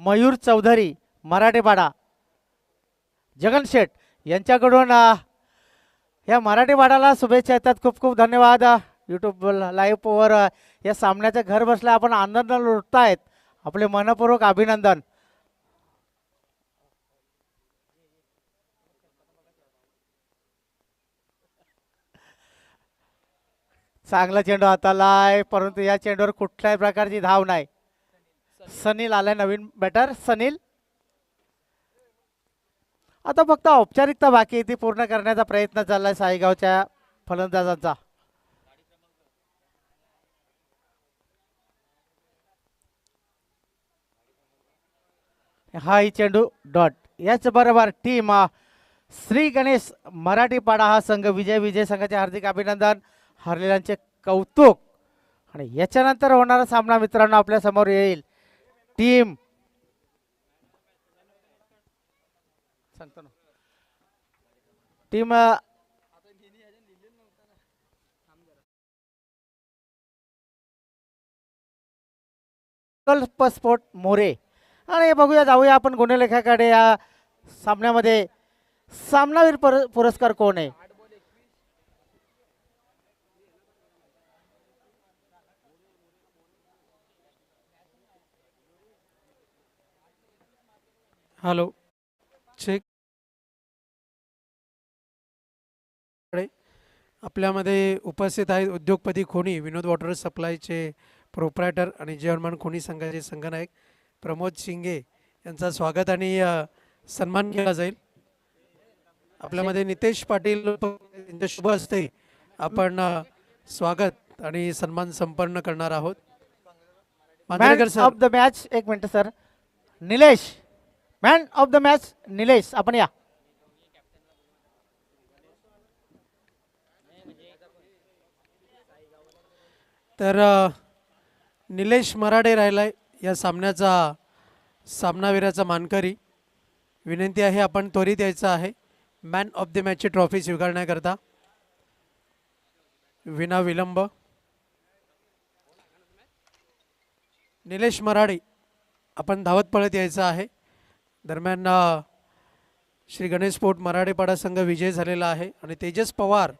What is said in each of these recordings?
मयूर चौधरी मराठेपाडा, जगन शेठ यांच्याकडून या मराठेपाडाला शुभेच्छा येतात. खूप खूप धन्यवाद. यूट्यूब लाईव्हवर या सामन्याच्या घर बसल्या आपण आनंद लुटतायत, आपले मनपूर्वक अभिनंदन. चांगला चेंडू हातालाय, परंतु या चेंडूवर कुठल्याही प्रकारची धाव नाही. सनील आलाय नवीन बॅटर सनील. आता फक्त औपचारिकता बाकी आहे, ती पूर्ण करण्याचा प्रयत्न चाललाय साईगावच्या फलंदाजांचा. हा ही चेंडू डॉट. याच बरोबर टीम श्री गणेश मराठीपाडा हा संघ विजय संघाचे हार्दिक अभिनंदन, हरलेल्यांचे कौतुक. आणि याच्यानंतर होणारा सामना मित्रांनो आपल्या समोर येईल. टीम सांगतो ना, टीम स्पोर्ट मोरे. आणि बघूया जाऊया आपण गुणलेखाकडे. या सामन्यामध्ये सामनावीर पुरस्कार कोण आहे? Hello check. आपल्यामध्ये उपस्थित आहेत उद्योगपती खोनी विनोद वॉटर सप्लायचे प्रोप्रायटर आणि जर्मन खोनी संघाचे संघनायक प्रमोद शिंगे यांचा स्वागत आणि सन्मान केला जाईल. आपल्यामध्ये नितेश पाटील यांच्या शुभ हस्ते आपण स्वागत आणि सन्मान संपन्न करणार आहोत. मॅन ऑफ द मॅच, एक minute sir, Nilesh. Man of the match Nilesh, आपण या. तर निलेश मराठे राहिलाय या सामन्याचा सामनावीराचा मानकरी. विनंती आहे आपण त्वरित यायचं आहे मॅन ऑफ द मॅचची ट्रॉफी स्वीकारण्याकरता विना विलंब. निलेश मराठे आपण धावत पळत यायचं आहे. दरम्यान श्री गणेश स्पोर्ट मराठेपाडा संघ विजय झालेला आहे आणि तेजस पवार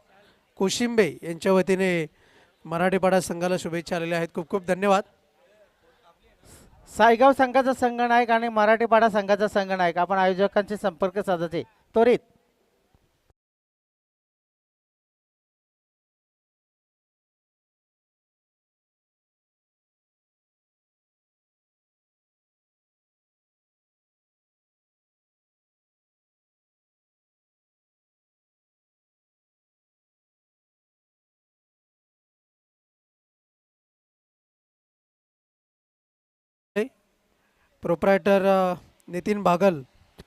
कोशिंबे यांच्या वतीने मराठेपाडा संघाला शुभेच्छा आलेल्या आहेत. खूप खूप धन्यवाद. सायगाव संघाचा संघनायक आणि मराठेपाडा संघाचा संघनायक आपण आयोजकांचे संपर्क साधायचे त्वरित. प्रोप्रायटर नितीन बागल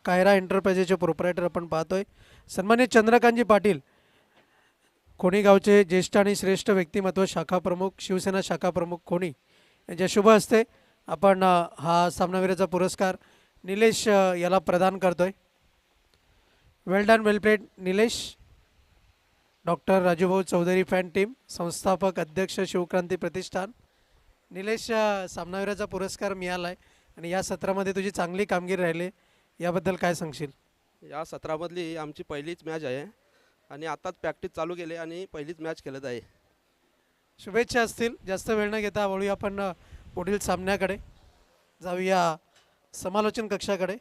कायरा एंटरप्राइजेसचे प्रोप्रायटर आपण पाहतोय. सन्मान्य चंद्रकांतजी पाटील खोणी गावचे ज्येष्ठ आणि श्रेष्ठ व्यक्तिमत्व शाखा प्रमुख शिवसेना शाखा प्रमुख खोणी यांच्या शुभ हस्ते आपण हा सामनावीराचा पुरस्कार निलेश याला प्रदान करतोय. वेल डन वेल प्लेड निलेश. डॉक्टर राजूभाऊ चौधरी फॅन टीम संस्थापक अध्यक्ष शिवक्रांती प्रतिष्ठान. निलेश सामनावीराचा पुरस्कार मिळाला आहे आणि या सत्रामध्ये तुझी चांगली कामगिरी राहिली, याबद्दल काय सांगशील? या सत्रामधली आमची पहिलीच मॅच आहे आणि आताच प्रॅक्टिस चालू केली आणि पहिलीच मॅच खेळत आहे. शुभेच्छा असतील. जास्त वेळ न घेता वळूया आपण पुढील सामन्याकडे. जाऊया समालोचन कक्षाकडे.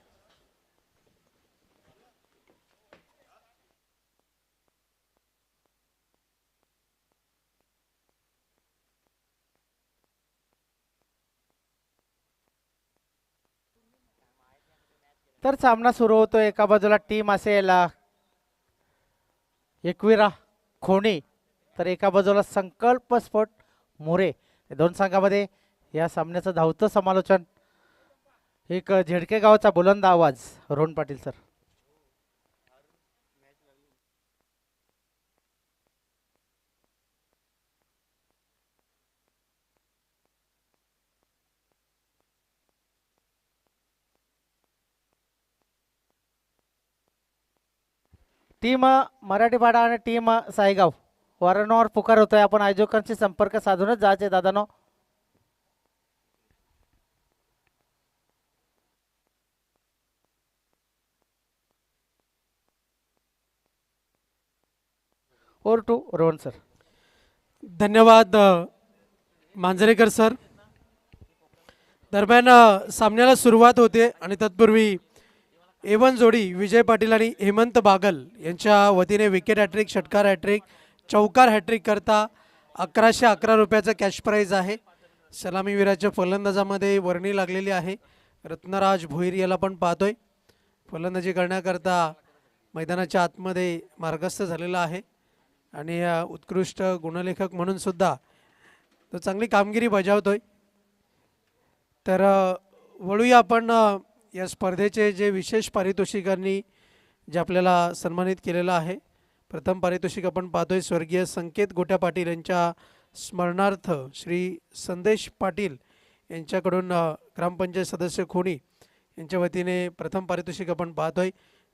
तर सामना सुरू होतो. एका बाजूला टीम असेल एकविरा खोणी, तर एका बाजूला संकल्प स्पोर्ट मोरे. दोन संघामध्ये या सामन्याचं धावतं समालोचन. एक झेडके गावचा बुलंद आवाज रोहन पाटील सर. टीम मराठीपाडा आणि टीम सायगाव वारंवार पुकार होतोय. आपण आयोजकांशी संपर्क साधूनच जायचे दादानो. Over to Rohan sir. धन्यवाद मांजरेकर सर. दरम्यान सामन्याला सुरुवात होते आणि तत्पूर्वी A1 जोडी विजय पाटील आणि हेमंत बागल यांच्या वतीने विकेट हॅट्रिक, षटकार हॅट्रिक, चौकार हॅट्रिक करता 1111 रुपयाचं कॅश प्राईज आहे. सलामीवीराच्या फलंदाजामध्ये वर्णी लागलेली आहे. रत्नराज भोईर याला पण पाहतोय फलंदाजी करण्याकरता मैदानाच्या आतमध्ये मार्गस्थ झालेला आहे आणि उत्कृष्ट गुणलेखक म्हणून सुद्धा तो चांगली कामगिरी बजावतोय. तर वळूया आपण या स्पर्धेचे जे विशेष पारितोषिकांनी जे आपल्याला सन्मानित केलेलं आहे. प्रथम पारितोषिक आपण पाहतोय स्वर्गीय संकेत गोट्या पाटील यांच्या स्मरणार्थ श्री संदेश पाटील यांच्याकडून ग्रामपंचायत सदस्य खोणी यांच्या वतीने प्रथम पारितोषिक आपण पाहतोय.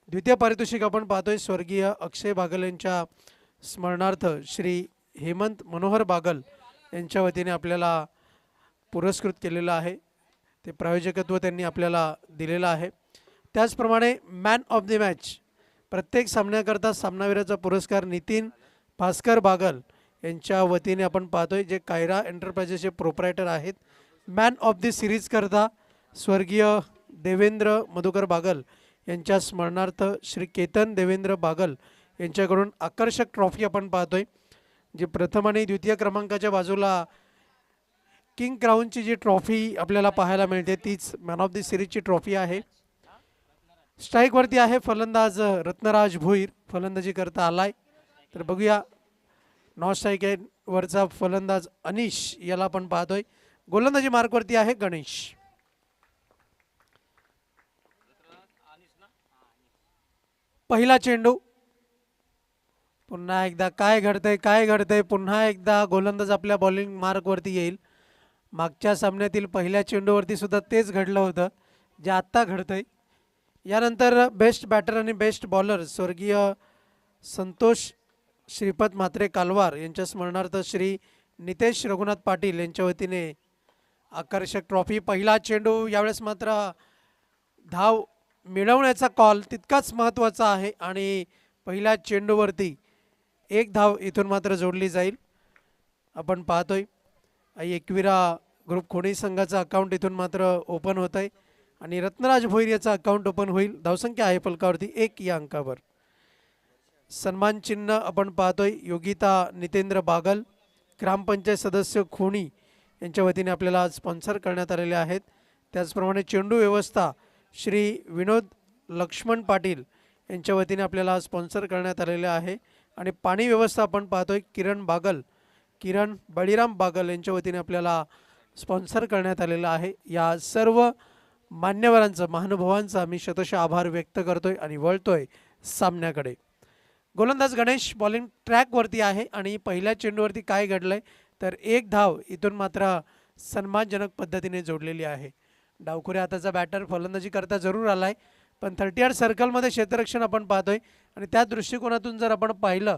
द्वितीय पारितोषिक आपण पाहतोय स्वर्गीय अक्षय बागल यांच्या स्मरणार्थ श्री हेमंत मनोहर बागल यांच्या वतीने आपल्याला पुरस्कृत केलेलं आहे. ते प्रायोजकत्व त्यांनी आपल्याला दिलेलं आहे. त्याचप्रमाणे मॅन ऑफ द मॅच प्रत्येक सामन्याकरता सामनावीराचा पुरस्कार नितीन भास्कर बागल यांच्या वतीने आपण पाहतोय जे कायरा एंटरप्राइजेसचे प्रोप्रायटर आहेत. मॅन ऑफ द सिरीजकरता स्वर्गीय देवेंद्र मधुकर बागल यांच्या स्मरणार्थ श्री केतन देवेंद्र बागल यांच्याकडून आकर्षक ट्रॉफी आपण पाहतोय. जी प्रथम आणि द्वितीय क्रमांकाच्या बाजूला किंग क्राऊनची जी ट्रॉफी आपल्याला पाहायला मिळते तीच मॅन ऑफ द सिरीजची ट्रॉफी आहे. स्ट्राईकवरती आहे फलंदाज रत्नराज भोईर फलंदाजी करता आलाय. तर बघूया नॉन स्ट्राईक वरचा फलंदाज अनिश याला आपण पाहतोय. गोलंदाजी मार्कवरती आहे गणेश. पहिला चेंडू पुन्हा एकदा काय घडतंय पुन्हा एकदा गोलंदाज आपल्या बॉलिंग मार्कवरती येईल. मागच्या सामन्यातील पहिल्या चेंडूवरती सुद्धा तेच घडलं होतं जे आत्ता घडतंय. यानंतर बेस्ट बॅटर आणि बेस्ट बॉलर स्वर्गीय संतोष श्रीपद म्हात्रे कालवार यांच्या स्मरणार्थ श्री नितेश रघुनाथ पाटील यांच्या वतीने आकर्षक ट्रॉफी. पहिला चेंडू यावेळेस मात्र धाव मिळवण्याचा कॉल तितकाच महत्त्वाचा आहे आणि पहिल्या चेंडूवरती एक धाव इथून मात्र जोडली जाईल. आपण पाहतोय एकविरा ग्रुप खोणी संघाचा अकाउंट इथून मात्र ओपन होत आहे आणि रत्नराज भोईर याचा अकाउंट ओपन होईल. धावसंख्या आहे फलकावरती 1 या अंकावर. सन्मान चिन्ह आपण पाहतोय योगिता नितेंद्र बागल ग्रामपंचायत सदस्य खोणी यांच्या वतीने आपल्याला स्पॉन्सर करण्यात आलेले आहेत. त्याचप्रमाणे चेंडू व्यवस्था श्री विनोद लक्ष्मण पाटील यांच्या वतीने आपल्याला स्पॉन्सर करण्यात आलेले आहे आणि पाणी व्यवस्था आपण पाहतोय किरण बळीराम बागल यांच्या वतीने आपल्याला स्पॉन्सर करण्यात आलेलं आहे. या सर्व मान्यवरांचं महानुभावांचा मी शतशः आभार व्यक्त करतोय आणि वळतोय सामन्याकडे. गोलंदाज गणेश बॉलिंग ट्रॅकवरती आहे आणि पहिल्या चेंडूवरती काय घडलंय तर एक धाव इथून मात्र सन्मानजनक पद्धतीने जोडलेली आहे. डावखुऱ्या हाताचा बॅटर फलंदाजी करता जरूर आलाय पण 38 सर्कलमध्ये क्षेत्ररक्षण आपण पाहतोय आणि त्या दृष्टिकोनातून जर आपण पाहिलं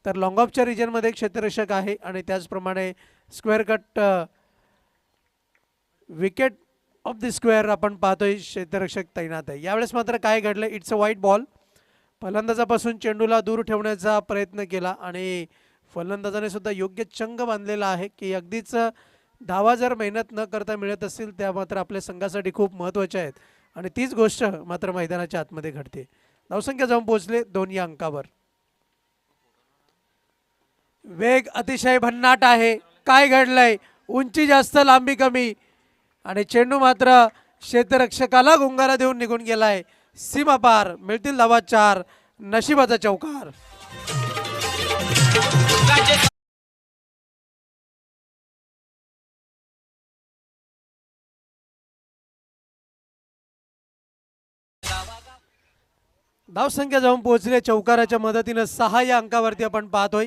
तर लॉंग ऑफच्या रिजनमध्ये क्षेत्ररक्षक आहे आणि त्याचप्रमाणे square cut wicket of the square आपण पाहतोय क्षेत्ररक्षक तैनात आहे. यावेळेस मात्र काय घडलं इट्स अ वाईट बॉल. फलंदाजापासून चेंडूला दूर ठेवण्याचा प्रयत्न केला आणि फलंदाजाने सुद्धा योग्य चंग बांधलेला आहे की अगदीच धावा जर मेहनत न करता मिळत असतील त्या मात्र आपल्या संघासाठी खूप महत्त्वाच्या आहेत आणि तीच गोष्ट मात्र मैदानाच्या आतमध्ये घडते. धावसंख्या जाऊन पोहोचले 2 या अंकावर. वेग अतिशय भन्नाट आहे. काय घडलंय उंची जास्त लांबी कमी आणि चेंडू मात्र क्षेत्ररक्षकाला गुंगारा देऊन निघून गेलाय. सीमा पार मिळतील धावा 4 नशिबाचा चौकार. धावसंख्या जाऊन पोहोचले चौकाराच्या मदतीने 6 या अंकावरती आपण पाहतोय.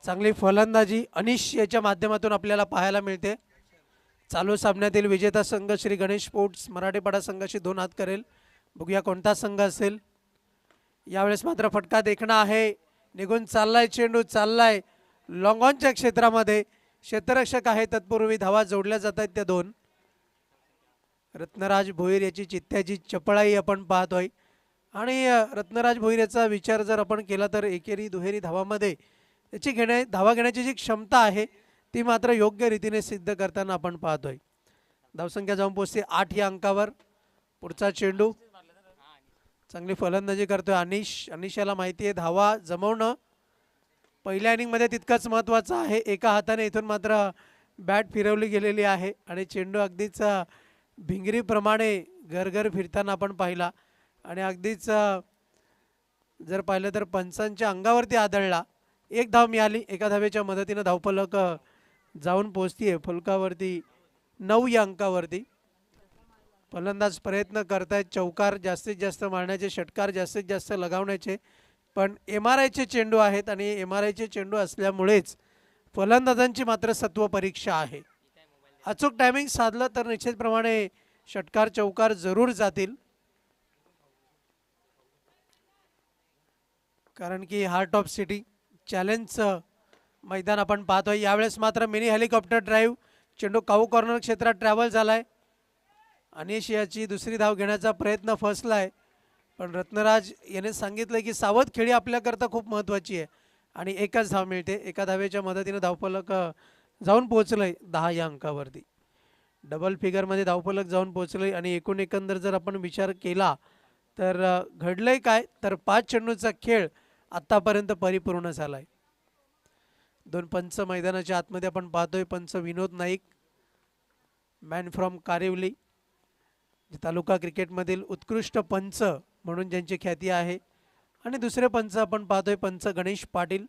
चांगली फलंदाजी अनिश याच्या माध्यमातून आपल्याला पाहायला मिळते. चालू सामन्यातील विजेता संघ श्री गणेश स्पोर्ट्स मराठेपाडा संघाशी 2 हात करेल. बघूया कोणता संघ असेल. यावेळेस मात्र फटका देखणा आहे. निघून चाललाय चेंडू चाललाय लॉंग ऑनच्या क्षेत्रामध्ये क्षेत्ररक्षक आहे. तत्पूर्वी धावा जोडल्या जात आहेत त्या 2. रत्नराज भोईर याची चित्त्याची चपळाई आपण पाहतोय आणि रत्नराज भोईर याचा विचार जर आपण केला तर एकेरी दुहेरी धावामध्ये त्याची धावा घेण्याची जी क्षमता आहे ती मात्र योग्य रीतीने सिद्ध करताना आपण पाहतोय. धावसंख्या जाऊन पोहोचते 8 या अंकावर. पुढचा चेंडू चांगली फलंदाजी करतोय अनिश याला माहिती आहे धावा जमवणं पहिल्या इनिंगमध्ये तितकंच महत्त्वाचं आहे. एका हाताने इथून मात्र बॅट फिरवली गेलेली आहे आणि चेंडू अगदीच भिंगरीप्रमाणे घरघर फिरताना आपण पाहिला आणि अगदीच जर पाहिलं तर पंचांच्या अंगावरती आदळला. एक धाव मिळाली. एका धावेच्या मदतीनं धावफलक जाऊन पोहोचतीये फलकावरती 9 या अंकावरती. फलंदाज प्रयत्न करतायत चौकार जास्तीत जास्त मारण्याचे, षटकार जास्तीत जास्त लगावण्याचे, पण MRIचे चेंडू आहेत आणि MRIचे चेंडू असल्यामुळेच फलंदाजांची मात्र सत्व परीक्षा आहे. अचूक टायमिंग साधलं तर निश्चितप्रमाणे षटकार चौकार जरूर जातील, कारण की हार्ट ऑफ सिटी चॅलेंजचं मैदान आपण पाहतोय. यावेळेस मात्र मिनी हेलिकॉप्टर ड्राईव्ह चेंडू काऊ कॉर्नर क्षेत्रात ट्रॅव्हल झालाय. अनिश याची दुसरी धाव घेण्याचा प्रयत्न फसलाय, पण रत्नराज याने सांगितलं की सावध खेळी आपल्याकरता खूप महत्त्वाची आहे आणि एकच धाव मिळते. एका धावेच्या मदतीनं धावफलक जाऊन पोहोचलंय 10 या अंकावरती. डबल फिगरमध्ये धावफलक जाऊन पोहोचलंय आणि एकंदर जर आपण विचार केला तर घडलंय काय तर 5 चेंडूचा खेळ आत्तापर्यंत परिपूर्ण झालाय. 2 पंच मैदानाच्या आतमध्ये आपण पाहतोय. पंच विनोद नाईक, मॅन फ्रॉम कारिवली, तालुका क्रिकेटमधील उत्कृष्ट पंच म्हणून ज्यांची ख्याती आहे, आणि दुसरे पंच आपण पाहतोय पंच गणेश पाटील,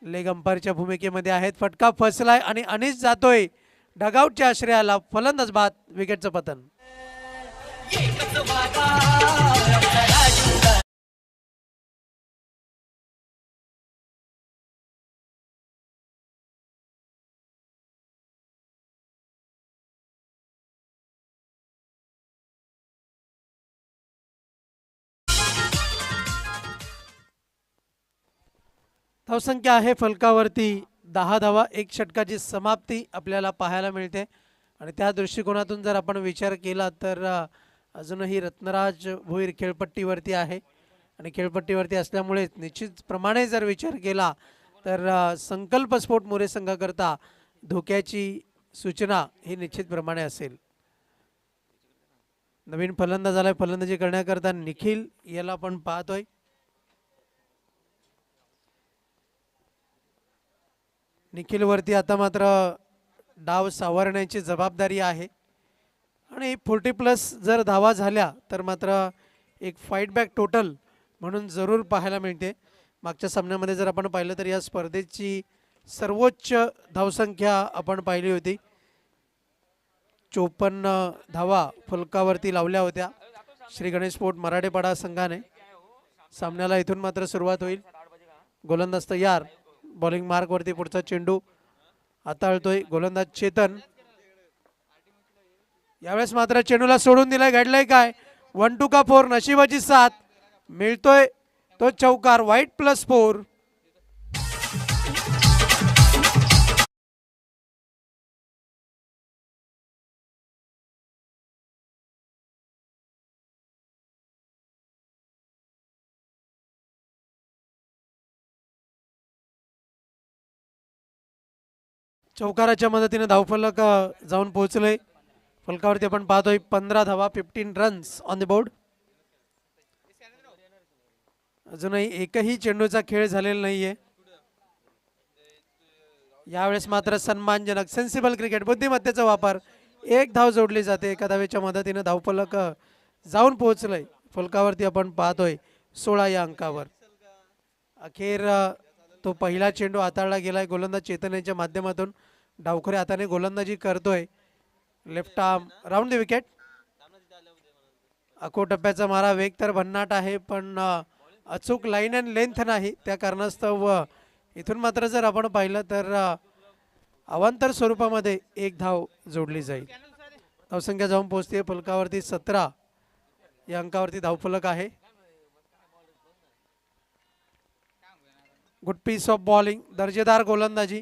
लेग अंपायरच्या भूमिकेमध्ये आहेत. फटका फसलाय आणि अनिश जातोय डगआउटच्या आश्रयाला. फलंदाज बाद, विकेटचं पतन. धावसंख्या आहे फलकावरती 10 धावा. 1 षटकाची समाप्ती आपल्याला पाहायला मिळते आणि त्या दृष्टिकोनातून जर आपण विचार केला तर अजूनही रत्नराज भोईर खेळपट्टीवरती आहे आणि खेळपट्टीवरती असल्यामुळे निश्चितप्रमाणे जर विचार केला तर संकल्पस्फोट मोरे संघाकरता धोक्याची सूचना ही निश्चितप्रमाणे असेल. नवीन फलंदाजाला फलंदाजी करण्याकरता निखिल याला आपण पाहतोय. निखिलवरती आता मात्र डाव सावरण्याची जबाबदारी आहे आणि 40+ जर धावा झाल्या तर मात्र एक फाईट बॅक टोटल म्हणून जरूर पाहायला मिळते. मागच्या सामन्यामध्ये जर आपण पाहिलं तर या स्पर्धेची सर्वोच्च धावसंख्या आपण पाहिली होती. 54 धावा फलकावरती लावल्या होत्या श्री गणेश स्पोर्ट मराठेपाडा संघाने. सामन्याला इथून मात्र सुरुवात होईल. गोलंदाज तयार. बॉलिंग मार्कवरती पुढचा चेंडू हाताळतोय गोलंदाज चेतन. यावेळेस मात्र चेंडूला सोडून दिलाय. घडलंय काय? 1-2 का 4, नशिबाची साथ. मिळतोय तो चौकार. वाईट +4. चौकाराच्या मदतीने धावफलक जाऊन पोहोचले. फलकावरती आपण पाहतोय 15 धावा, 15 रन्स ऑन द बोर्ड. अजूनही एकही चेंडूचा खेळ झालेला नाहीये. यावेळेस मात्र सन्मानजनक सेन्सिबल क्रिकेट, बुद्धिमत्तेचा वापर. 1 धाव जोडली जाते. एका धावेच्या मदतीने धावफलक जाऊन पोहोचलंय. फलकावरती आपण पाहतोय 16 या अंकावर. अखेर तो पहिला चेंडू हाताळला गेलाय. गोलंदाज चेतन यांच्या माध्यमातून डावखऱ्या हाताने गोलंदाजी करतोय. Left arm round the wicket. अको टप्प्याचा मारा. वेग तर भन्नाट आहे पण अचूक लाईन अँड लेंथ नाही. त्या कारणास्तव इथून मात्र जर आपण पाहिलं तर अवांतर स्वरूपामध्ये 1 धाव जोडली जाईल. धावसंख्या जाऊन पोहोचते फलकावरती 17 या अंकावरती धावफलक आहे. गुड पीस ऑफ बॉलिंग, दर्जेदार गोलंदाजी.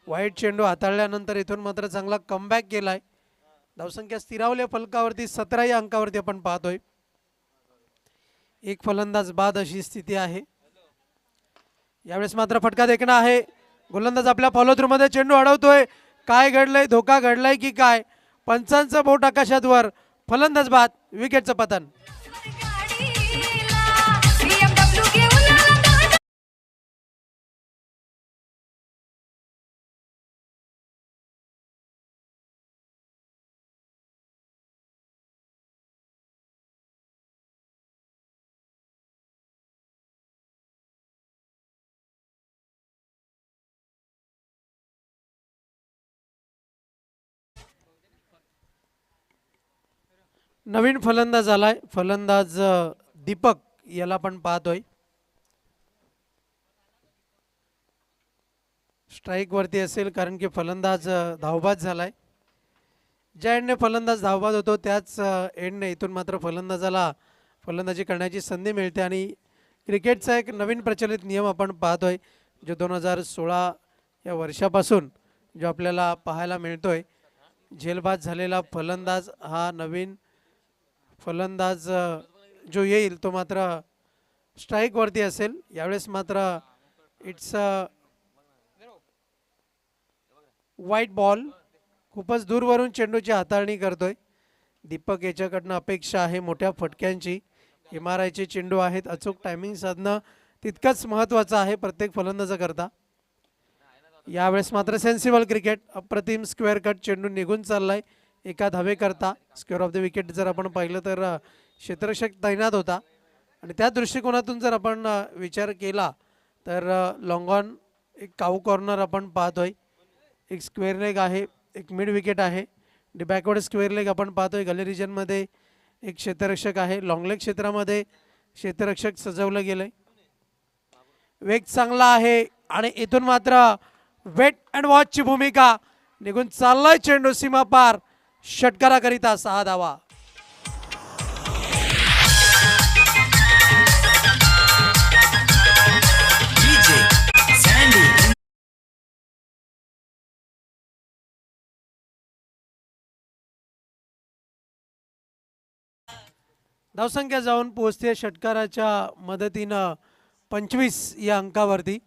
वाईट चेंडू हाताळल्यानंतर इथून मात्र चांगला कमबॅक केलाय धावसंख्या स्थिरावल्या फलकावरती 17 या अंकावरती आपण पाहतोय. एक फलंदाज बाद अशी स्थिती आहे. यावेळेस मात्र फटका देखणं आहे. गोलंदाज आपल्या फॉलो थ्रू मध्ये चेंडू अडवतोय. काय घडलंय, धोका घडलाय की काय? पंचांचं बोट आकाशात वर, फलंदाज बाद, विकेटचं पतन. नवीन फलंदाज आलाय. फलंदाज दीपक याला पण पाहतोय. स्ट्राईक वरती असेल कारण की फलंदाज धावबाद झालाय. ज्या एंडने फलंदाज धावबाद होतो त्याच एंडने इथून मात्र फलंदाजाला फलंदाजी करण्याची संधी मिळते. आणि क्रिकेटचा एक नवीन प्रचलित नियम आपण पाहतोय जो 2016 या वर्षापासून जो आपल्याला पाहायला मिळतोय. झेलबाद झालेला फलंदाज हा नवीन फलंदाज जो येईल तो मात्र स्ट्राईक वरती असेल. यावेळेस मात्र इट्स वाईट बॉल. खूपच दूरवरून चेंडूची हाताळणी करतोय दीपक. याच्याकडनं अपेक्षा आहे मोठ्या फटक्यांची. MRI चे चेंडू आहेत. अचूक टायमिंग साधणं तितकंच महत्त्वाचं आहे प्रत्येक फलंदाजाकरता. यावेळेस मात्र सेन्सिबल क्रिकेट. अप्रतिम स्क्वेअर कट चेंडू निघून चाललाय एका धावेकरता. स्क्वेअर ऑफ द विकेट जर आपण पाहिलं तर क्षेत्ररक्षक तैनात होता आणि त्या दृष्टिकोनातून जर आपण विचार केला तर लॉंग ऑन एक काऊ कॉर्नर आपण पाहतोय. एक स्क्वेअर लेग आहे, एक मिड विकेट आहे. बॅकवर्ड स्क्वेअर लेग आपण पाहतोय. गली रिजनमध्ये एक क्षेत्ररक्षक आहे. लॉंग लेग क्षेत्रामध्ये क्षेत्ररक्षक सजवलं गेलंय. वेग चांगला आहे आणि इथून मात्र वेट अँड वॉचची भूमिका. निघून चाललाय चेंडू सीमा पार. षटकाराकरिता 6 धावा. धावसंख्या जाऊन पोहोचते षटकाराच्या मदतीनं 25 या अंकावरती.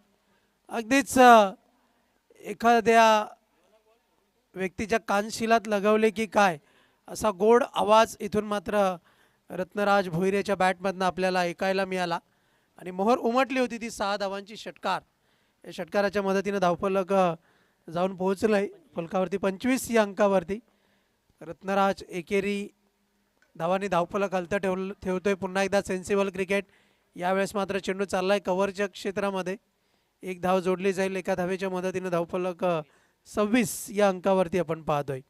अगदीच एखाद्या व्यक्तीच्या कानशिलात लगवले की काय असा गोड आवाज इथून मात्र रत्नराज भोईरेच्या बॅटमधनं आपल्याला ऐकायला मिळाला आणि मोहर उमटली होती ती 6 धावांची. षटकार. या षटकाराच्या मदतीनं धावफलक जाऊन पोहोचलंय फलकावरती 25 या अंकावरती. रत्नराज एकेरी धावांनी धावफलक हलतं ठेवतोय. पुन्हा एकदा सेन्सिबल क्रिकेट. यावेळेस मात्र चेंडू चाललाय कव्हरच्या क्षेत्रामध्ये. एक धाव जोडली जाईल एका धावेच्या मदतीनं. धावफलक 26 या अंकावरती आपण पाहतोय.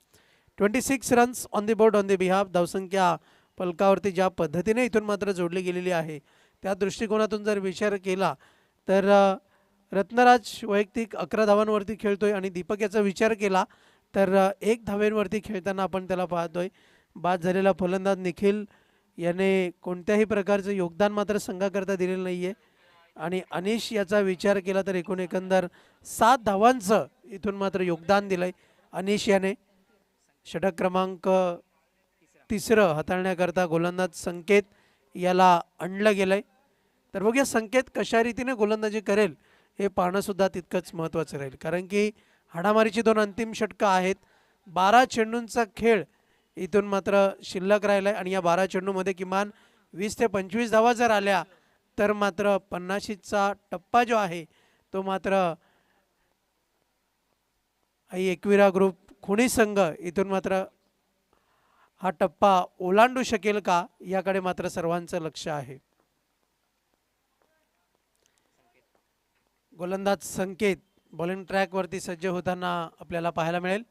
26 runs on the board on the behalf. धावसंख्या फलकावरती ज्या पद्धतीने इथून मात्र जोडली गेलेली आहे त्या दृष्टिकोनातून जर विचार केला तर रत्नराज वैयक्तिक 11 धावांवरती खेळतोय आणि दीपक याचा विचार केला तर 1 धावेवरती खेळताना आपण त्याला पाहतोय. बाद झालेला फलंदाज निखिल याने कोणत्याही प्रकारचं योगदान मात्र संघाकरता दिलेलं नाही आहे. आणि अनिश याचा विचार केला तर एकंदर 7 धावांचं इथून मात्र योगदान दिलंय अनिश याने. षटक क्रमांक 3 हाताळण्याकरता गोलंदाज संकेत याला आणलं गेलंय. तर बघूया संकेत कशा रीतीने गोलंदाजी करेल हे पाहणं सुद्धा तितकंच महत्त्वाचं राहील. कारण की हाडामारीची 2 अंतिम षटकं आहेत. 12 चेंडूंचा खेळ इथून मात्र शिल्लक राहिलाय आणि या 12 चेंडूमध्ये किमान 20 ते 25 धावा जर आल्या तर मात्र 50चा टप्पा जो आहे तो मात्र एकविरा ग्रुप खुणी संघ इथून मात्र हा टप्पा ओलांडू शकेल का याकडे मात्र सर्वांचं लक्ष आहे. गोलंदाज संकेत बॉलिंग ट्रॅक वरती सज्ज होताना आपल्याला पाहायला मिळेल.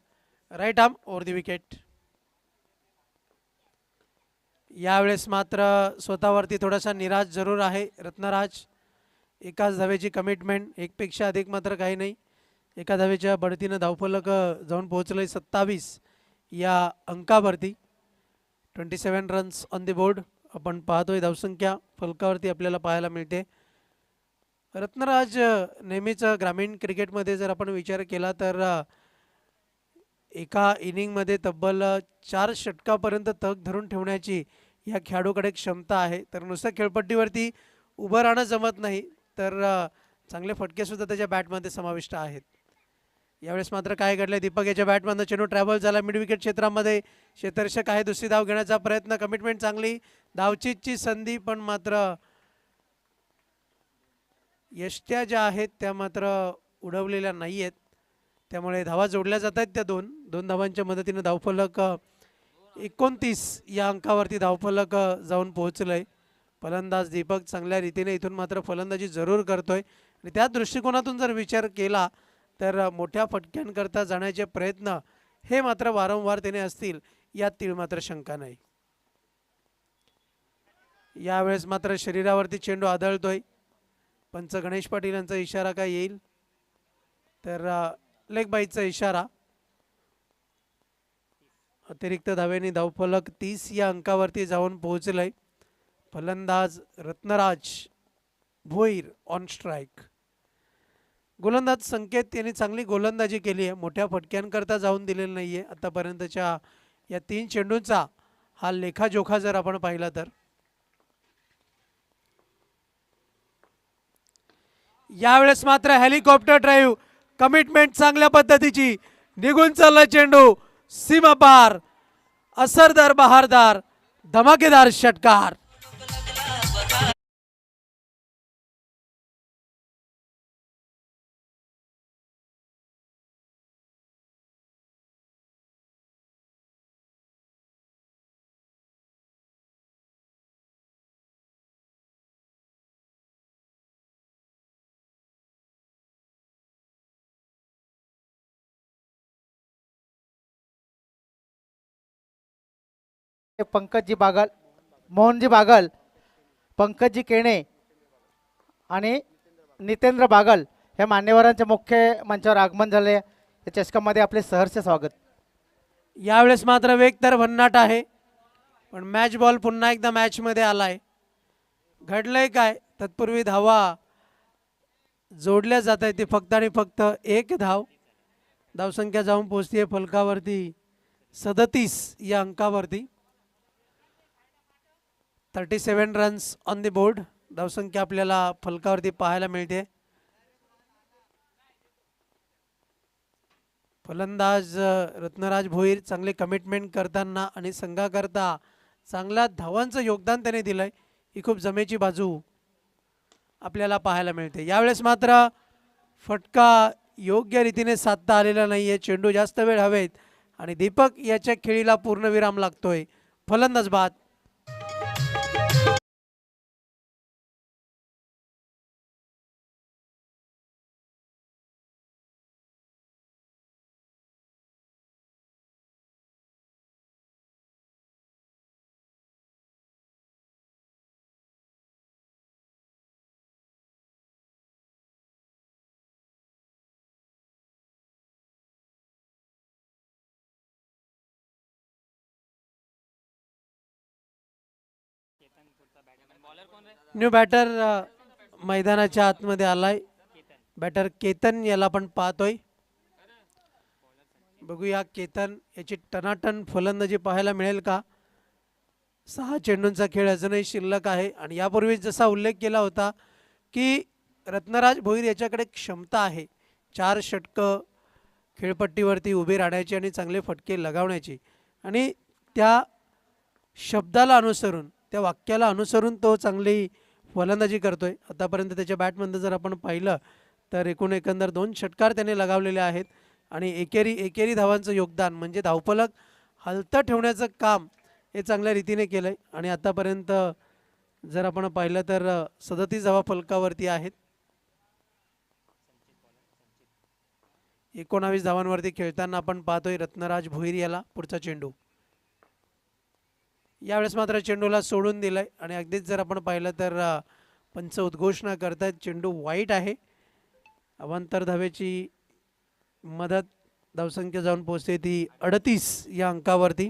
Right arm over the wicket. यावेळेस मात्र स्वतःवरती थोडासा निराश जरूर आहे रत्नराज. एकाच धावेची कमिटमेंट, एकपेक्षा अधिक मात्र काही नाही. एका धावेच्या बढतीनं धावफलक जाऊन पोहोचलंय 27 या अंकावरती. 27 रन्स ऑन द बोर्ड आपण पाहतोय. धावसंख्या फलकावरती आपल्याला पाहायला मिळते. रत्नराज नेहमीच ग्रामीण क्रिकेटमध्ये जर आपण विचार केला तर एका इनिंगमध्ये तब्बल 4 षटकापर्यंत तग धरून ठेवण्याची या खेळाडूकडे क्षमता आहे. तर नुसतं खेळपट्टीवरती उभं राहणं जमत नाही, तर चांगले फटकेसुद्धा त्याच्या बॅटमध्ये समाविष्ट आहेत. यावेळेस मात्र काय घडलं, दीपक याच्या बॅटमधनं चेंडू ट्रॅव्हल झाला मिड विकेट क्षेत्रामध्ये. क्षेत्ररक्षक आहे, दुसरी धाव घेण्याचा प्रयत्न, कमिटमेंट चांगली, धावचीची संधी, पण मात्र यष्ट्या ज्या आहेत त्या मात्र उडवलेल्या नाही आहेत. त्यामुळे धावा जोडल्या जात आहेत त्या दोन धावांच्या मदतीनं धावफलक 29 या अंकावरती धावफलक जाऊन पोहोचलंय. फलंदाज दीपक चांगल्या रीतीने इथून मात्र फलंदाजी जरूर करतोय आणि त्या दृष्टिकोनातून जर विचार केला तर मोठ्या फटक्यांकरता जाण्याचे प्रयत्न हे मात्र वारंवार त्याने असतील यात तीळ मात्र शंका नाही. यावेळेस मात्र शरीरावरती चेंडू आदळतोय. पंच गणेश पाटील यांचा इशारा काय येईल, तर लेग बाईचा इशारा. अतिरिक्त धावेने धावफलक 30 या अंकावरती जाऊन पोहोचलंय. फलंदाज रत्नराज भोईर ऑन स्ट्राईक. गोलंदाज संकेत यांनी चांगली गोलंदाजी केली आहे, मोठ्या फटक्यांकरता जाऊन दिलेलं नाहीये आतापर्यंतच्या या 3 चेंडूंचा हा लेखाजोखा जर आपण पाहिला तर. यावेळेस मात्र हेलिकॉप्टर ड्राईव्ह, कमिटमेंट चांगल्या पद्धतीची, निघून चालला चेंडू सीमा पार, असरदार बहारदार धमाकेदार षटकार. पंकजी बागल, मोहनजी बागल, पंकजी केणे आणि नितेंद्र बागल हे मान्यवरांच्या मुख्य मंचावर आगमन झाले. या चषकामध्ये आपले सहर्ष स्वागत. यावेळेस मात्र वेग तर भन्नाट आहे, पण मॅच बॉल पुन्हा एकदा मॅचमध्ये आलाय. घडलंय काय, तत्पूर्वी धावा जोडल्या जात आहेत, ते फक्त आणि फक्त 1 धाव. धावसंख्या जाऊन पोहोचते फलकावरती 37 या अंकावरती. 37 रन्स ऑन द बोर्ड धावसंख्या आपल्याला फलकावरती पाहायला मिळते. फलंदाज रत्नराज भोईर चांगले कमिटमेंट करताना आणि संघाकरता चांगल्या धावांचं योगदान त्याने दिलंय, ही खूप जमेची बाजू आपल्याला पाहायला मिळते. यावेळेस मात्र फटका योग्य रीतीने साधता आलेला नाहीये, चेंडू जास्त वेळ हवेत आणि दीपक याच्या खेळीला पूर्णविराम लागतोय. फलंदाज बाद. न्यू बॅटर मैदानाच्या आतमध्ये आलाय. बॅटर केतन याला आपण पाहतोय. बघूया केतन याची टनाटन फलंदाजी पाहायला मिळेल का. 6 चेंडूंचा खेळ अजूनही शिल्लक आहे आणि यापूर्वी जसा उल्लेख केला होता की रत्नराज भोईर याच्याकडे क्षमता आहे 4 षटकं खेळपट्टीवरती उभे राहण्याची आणि चांगले फटके लगावण्याची, आणि त्या शब्दाला अनुसरून, त्या वाक्याला अनुसरून तो चांगली फलंदाजी करतोय. आतापर्यंत त्याच्या बॅटमध्ये जर आपण पाहिलं तर एकंदर 2 षटकार त्याने लगावलेले आहेत आणि एकेरी धावांचं योगदान म्हणजे धावफलक हलतं ठेवण्याचं काम हे चांगल्या रीतीने केलंय. आणि आतापर्यंत जर आपण पाहिलं तर 37 धावा फलकावरती आहेत. 19 धावांवरती खेळताना आपण पाहतोय रत्नराज भोईर याला. पुढचा चेंडू यावेळेस मात्र चेंडूला सोडून दिलाय आणि अगदीच जर आपण पाहिलं तर पंच उद्घोषणा करतायत चेंडू वाईट आहे. अवांतर धावेची मदत, धावसंख्या जाऊन पोहोचते ती 38 या अंकावरती.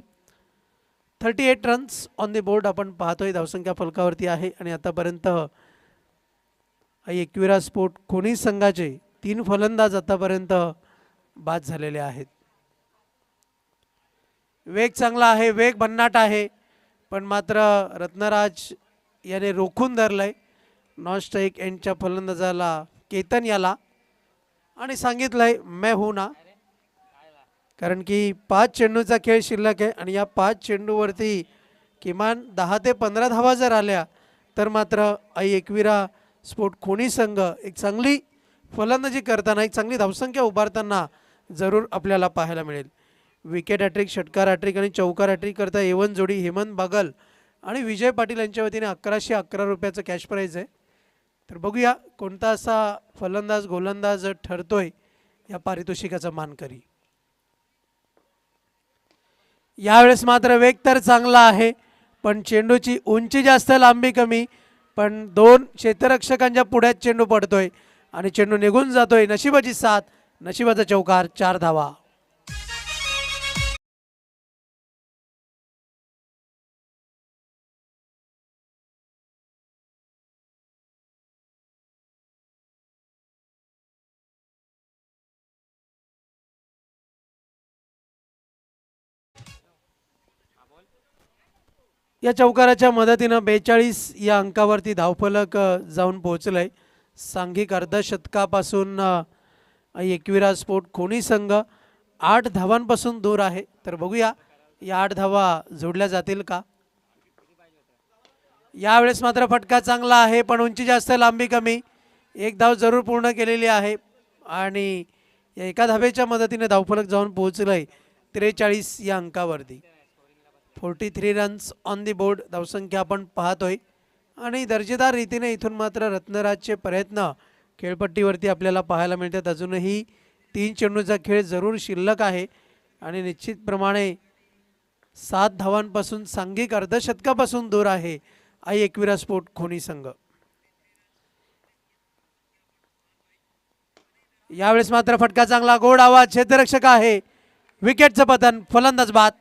38 रन्स ऑन द बोर्ड आपण पाहतोय, धावसंख्या फलकावरती आहे. आणि आतापर्यंत एकविरा स्पोर्ट कोणी संघाचे 3 फलंदाज आतापर्यंत बाद झालेले आहेत. वेग चांगला आहे, वेग भन्नाट आहे, पण मात्र रत्नराज याने रोखून धरलंय नॉन स्ट्राईक एंडच्या फलंदाजाला केतन याला आणि सांगितलंय मैं हूं ना, कारण की 5 चेंडूचा खेळ शिल्लक आहे आणि या 5 चेंडूवरती किमान 10 ते 15 धावा जर आल्या तर मात्र आई एकविरा स्पोर्ट खोणी संघ एक चांगली फलंदाजी करताना, एक चांगली धावसंख्या उभारताना जरूर आपल्याला पाहायला मिळेल. विकेट हॅट्रिक, षटकार हॅट्रिक आणि चौकार हॅट्रिक करता एवन जोडी हेमंत बागल आणि विजय पाटील यांच्या वतीने 1111 रुपयाचं कॅश प्राईज आहे. तर बघूया कोणता असा फलंदाज गोलंदाज ठरतोय या पारितोषिकाचा मानकरी. यावेळेस मात्र वेग तर चांगला आहे, पण चेंडूची उंची जास्त, लांबी कमी, पण 2 क्षेत्ररक्षकांच्या पुढ्यात चेंडू पडतोय आणि चेंडू निघून जातोय. नशिबाची साथ, नशिबाचा चौकार, 4 धावा. या चौकाराच्या मदतीनं 42 या अंकावरती धावफलक जाऊन पोहोचलंय. सांघिक अर्धशतकापासून एकविरा स्पोर्ट खोणी संघ 8 धावांपासून दूर आहे. तर बघूया या 8 धावा जोडल्या जातील का. यावेळेस मात्र फटका चांगला आहे, पण उंची जास्त, लांबी कमी. 1 धाव जरूर पूर्ण केलेली आहे आणि या एका धावेच्या मदतीने धावफलक जाऊन पोहोचलंय 43 या अंकावरती. 43 रन्स ऑन दी बोर्ड धावसंख्या आपण पाहतोय आणि दर्जेदार रीतीने इथून मात्र रत्नराजचे प्रयत्न खेळपट्टीवरती आपल्याला पाहायला मिळतात. अजूनही 3 चेंडूचा खेळ जरूर शिल्लक आहे आणि निश्चितप्रमाणे 7 धावांपासून, सांघिक अर्धशतकापासून दूर आहे आई एकविरा स्पोर्ट खोणी संघ. यावेळेस मात्र फटका चांगला, गोड आवाज, क्षेत्ररक्षक आहे, विकेटचं पतन, फलंदाज बाद.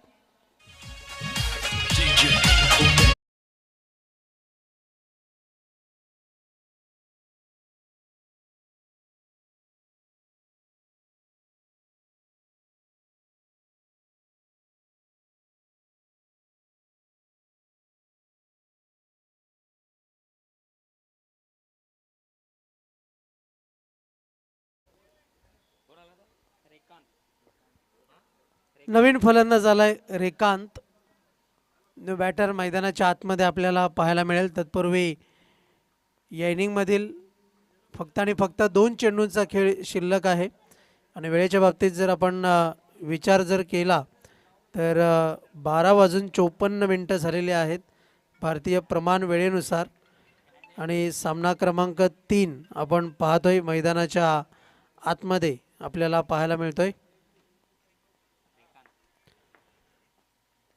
नवीन फलंदाज आलाय रेकांत, न्यू बॅटर मैदानाच्या आतमध्ये आपल्याला पाहायला मिळेल. तत्पूर्वी या इनिंगमधील फक्त आणि फक्त 2 चेंडूंचा खेळ शिल्लक आहे आणि वेळेच्या बाबतीत जर आपण विचार जर केला तर 12:54 झालेले आहेत भारतीय प्रमाण वेळेनुसार आणि सामना क्रमांक 3 आपण पाहतोय मैदानाच्या आतमध्ये आपल्याला पाहायला मिळतोय.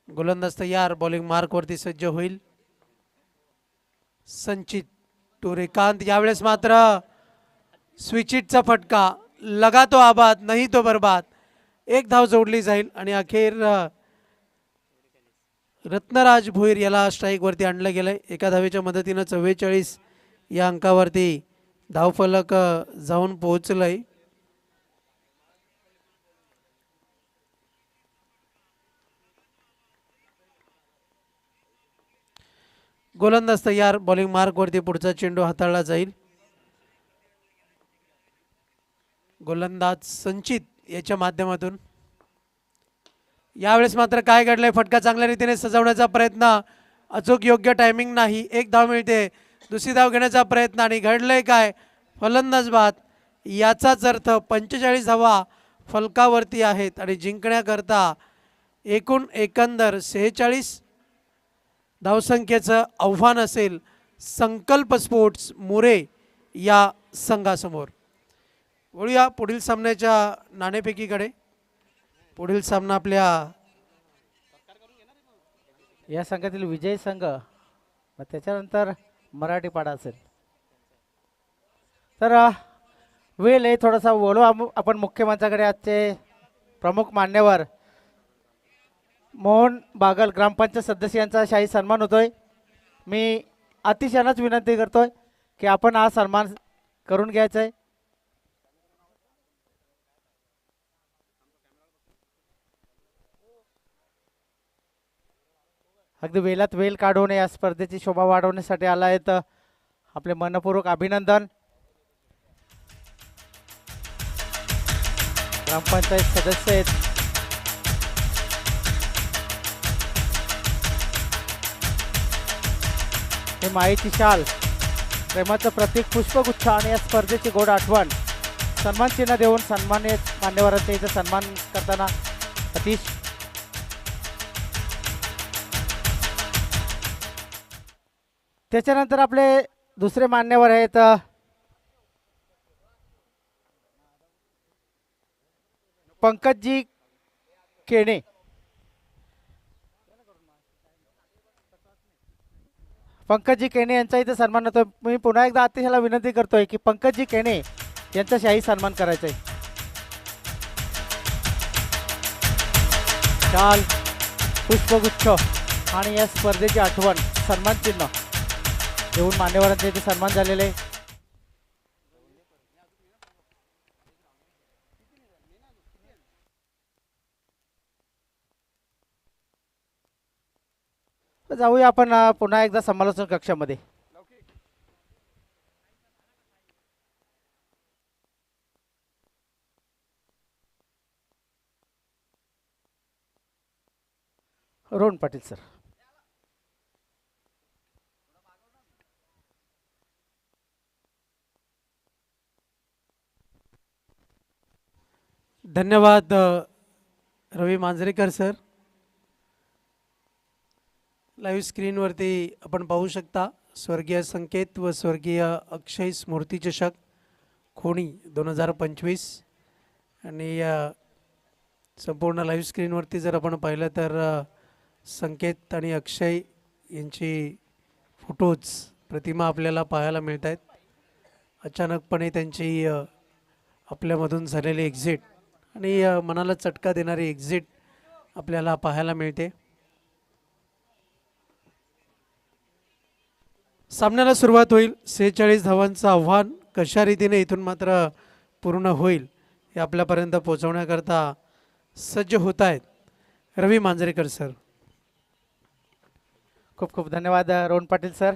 गोलंदाज तयार, बॉलिंग मार्कवरती सज्ज होईल संचित टू रेकांत. यावेळेस मात्र स्विचिटचा फटका, लगा तो आबाद नाही तो बर्बाद. 1 धाव जोडली जाईल आणि अखेर रत्नराज भोईर याला स्ट्राईकवरती आणलं गेलंय. एका धावेच्या मदतीनं 44 या अंकावरती धावफलक जाऊन पोहोचलंय. गोलंदाज तयार, बॉलिंग मार्कवरती पुढचा चेंडू हाताळला जाईल. गोलंदाज संचित याच्या माध्यमातून. यावेळेस मात्र काय घडलंय, फटका चांगल्या रीतीने सजवण्याचा प्रयत्न, अचूक योग्य टायमिंग नाही. 1 धाव मिळते, दुसरी धाव घेण्याचा प्रयत्न आणि घडलंय काय, फलंदाज बाद. याचाच अर्थ 45 धावा फलकावरती आहेत आणि जिंकण्याकरता एकंदर 46 धावसंख्येचं आव्हान असेल संकल्प स्पोर्ट्स मुरे या संघासमोर. वळूया पुढील सामन्याच्या नाणेफेकीकडे. पुढील सामना आपल्या या संघातील विजय संघ व त्याच्यानंतर मराठीपाडा असेल. तर वेळ आहे थोडासा बोलू आपण मुख्यमंत्र्याकडे. आजचे प्रमुख मान्यवर मोहन बागल ग्रामपंचायत सदस्यांचा शाही सन्मान होतोय. मी अतिशयच विनंती करतोय की आपण हा सन्मान करून घ्यायचा आहे. अगदी वेलात वेल काढून या स्पर्धेची शोभा वाढवण्यासाठी आला आहेत. आपले मनपूर्वक अभिनंदन. ग्रामपंचायत सदस्य आहेत. हे मायेची शाल, प्रेमाचं प्रतीक पुष्पगुच्छ आणि या स्पर्धेची गोड आठवण सन्मान चिन्ह देऊन सन्मानित मान्यवरांचा इथे सन्मान करताना अतिश त्याच्यानंतर आपले दुसरे मान्यवर आहेत पंकजी केणे. पंकजी केणे यांचा इथे सन्मान होतोय. मी पुन्हा एकदा अतिशयाला विनंती करतोय की पंकजी केणे यांचा शाही सन्मान करायचा आहे. शाल, पुष्पगुच्छ आणि या स्पर्धेची आठवण सन्मान चिन्ह देऊन मान्यवरांचे इथे सन्मान झालेले आहे. जाऊया आपण पुन्हा एकदा समालोचन कक्षामध्ये. रोहन पाटील सर. धन्यवाद रवी मांजरेकर सर. लाईव्ह स्क्रीनवरती आपण पाहू शकता स्वर्गीय संकेत व स्वर्गीय अक्षय स्मृती चषक खोणी 2025 आणि संपूर्ण लाईव्ह स्क्रीनवरती जर आपण पाहिलं तर संकेत आणि अक्षय यांची फोटोज प्रतिमा आपल्याला पाहायला मिळत आहेत. अचानकपणे त्यांची आपल्यामधून झालेली एक्झिट आणि मनाला चटका देणारी एक्झिट आपल्याला पाहायला मिळते. सामन्याला सुरुवात होईल. 46 धावांचं आव्हान कशा रीतीने इथून मात्र पूर्ण होईल हे आपल्यापर्यंत पोहोचवण्याकरता सज्ज होत आहेत रवी मांजरेकर सर. खूप खूप धन्यवाद रोहन पाटील सर.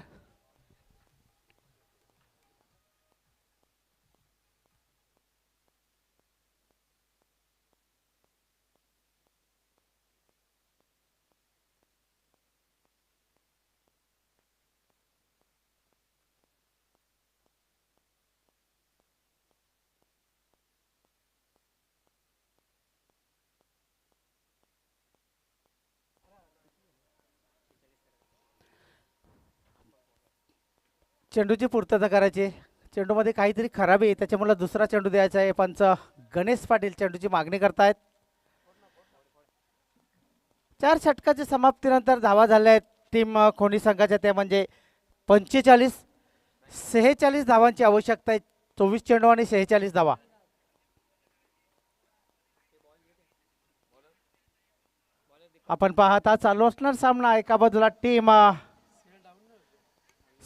चेंडूची पूर्तता करायची. चेंडूमध्ये काहीतरी खराबी आहे त्याच्यामुळे दुसरा चेंडू द्यायचा आहे. पंच गणेश पाटील चेंडूची मागणी करतायत. 4 षटकाच्या समाप्तीनंतर धावा झाल्या आहेत टीम खोणी संघाच्या, त्या म्हणजे 46 धावांची आवश्यकता आहे. 24 चेंडू आणि 46 धावा. आपण पाहता चालू असणार सामना. एका बाजूला टीम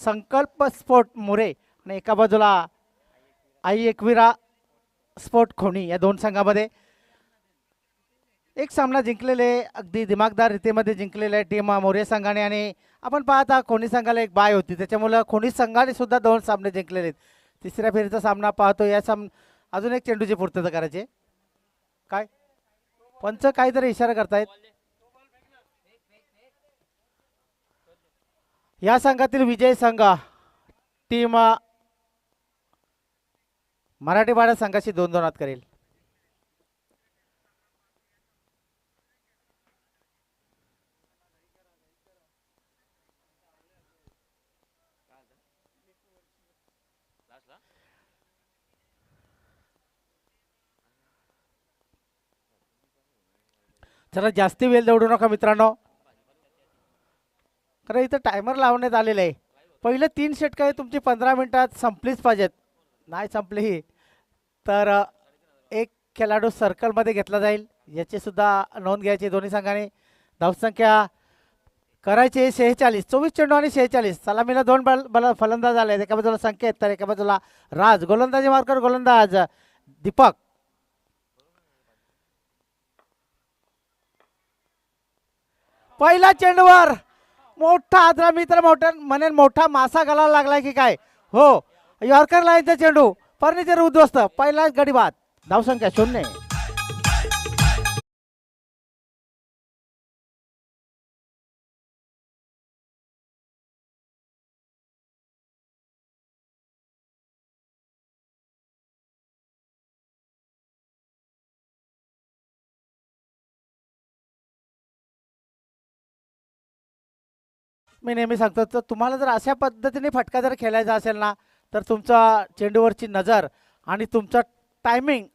संकल्प स्पोर्ट मुरे आणि एका बाजूला आई एकविरा स्पोर्ट खोणी या दोन संघामध्ये एक सामना जिंकलेले अगदी दिमागदार रीतीमध्ये जिंकलेले टीम मोरे संघाने. आणि आपण पाहता खोणी संघाला एक बाय होती त्याच्यामुळे खोणी संघाने सुद्धा 2 सामने जिंकलेले आहेत. तिसऱ्या फेरीचा सामना पाहतो. या अजून एक चेंडूची पूर्तता करायची. काय पंच काहीतरी इशारा करतायत. या संघातील विजय संघ टीम मराठीवाडा संघाशी 2-2 करेल. चला जास्ती वेळ दौडू नका मित्रांनो, कारण इथं टायमर लावण्यात आलेलं आहे. पहिले 3 षटकं तुमची 15 मिनिटात संपलीच पाहिजेत. नाही संपलीही तर एक खेळाडू सर्कलमध्ये घेतला जाईल. याची सुद्धा नोंद घ्यायची. दोन्ही संघाने धावसंख्या करायची 46. 24 चेंडू आणि 46. सलामीला 2 फलंदाज आले. एका बाजूला संकेत तर एका बाजूला राज. गोलंदाजी मार्कर गोलंदाज दीपक. पहिला चेंडूवर मोठा आदरा, मी तर मोठा म्हणेन मोठा मासा गळायला लागलाय की काय. हो, यॉर्कर लाईनचा चेंडू फर्निचर उद्ध्वस्त, पहिलाच गडी बाद. धावसंख्या 0. मी नेहमी सांगतो, तर तुम्हाला जर अशा पद्धतीने फटका जर खेळायचा असेल ना, तर तुमचा चेंडूवरची नजर आणि तुमचं टायमिंग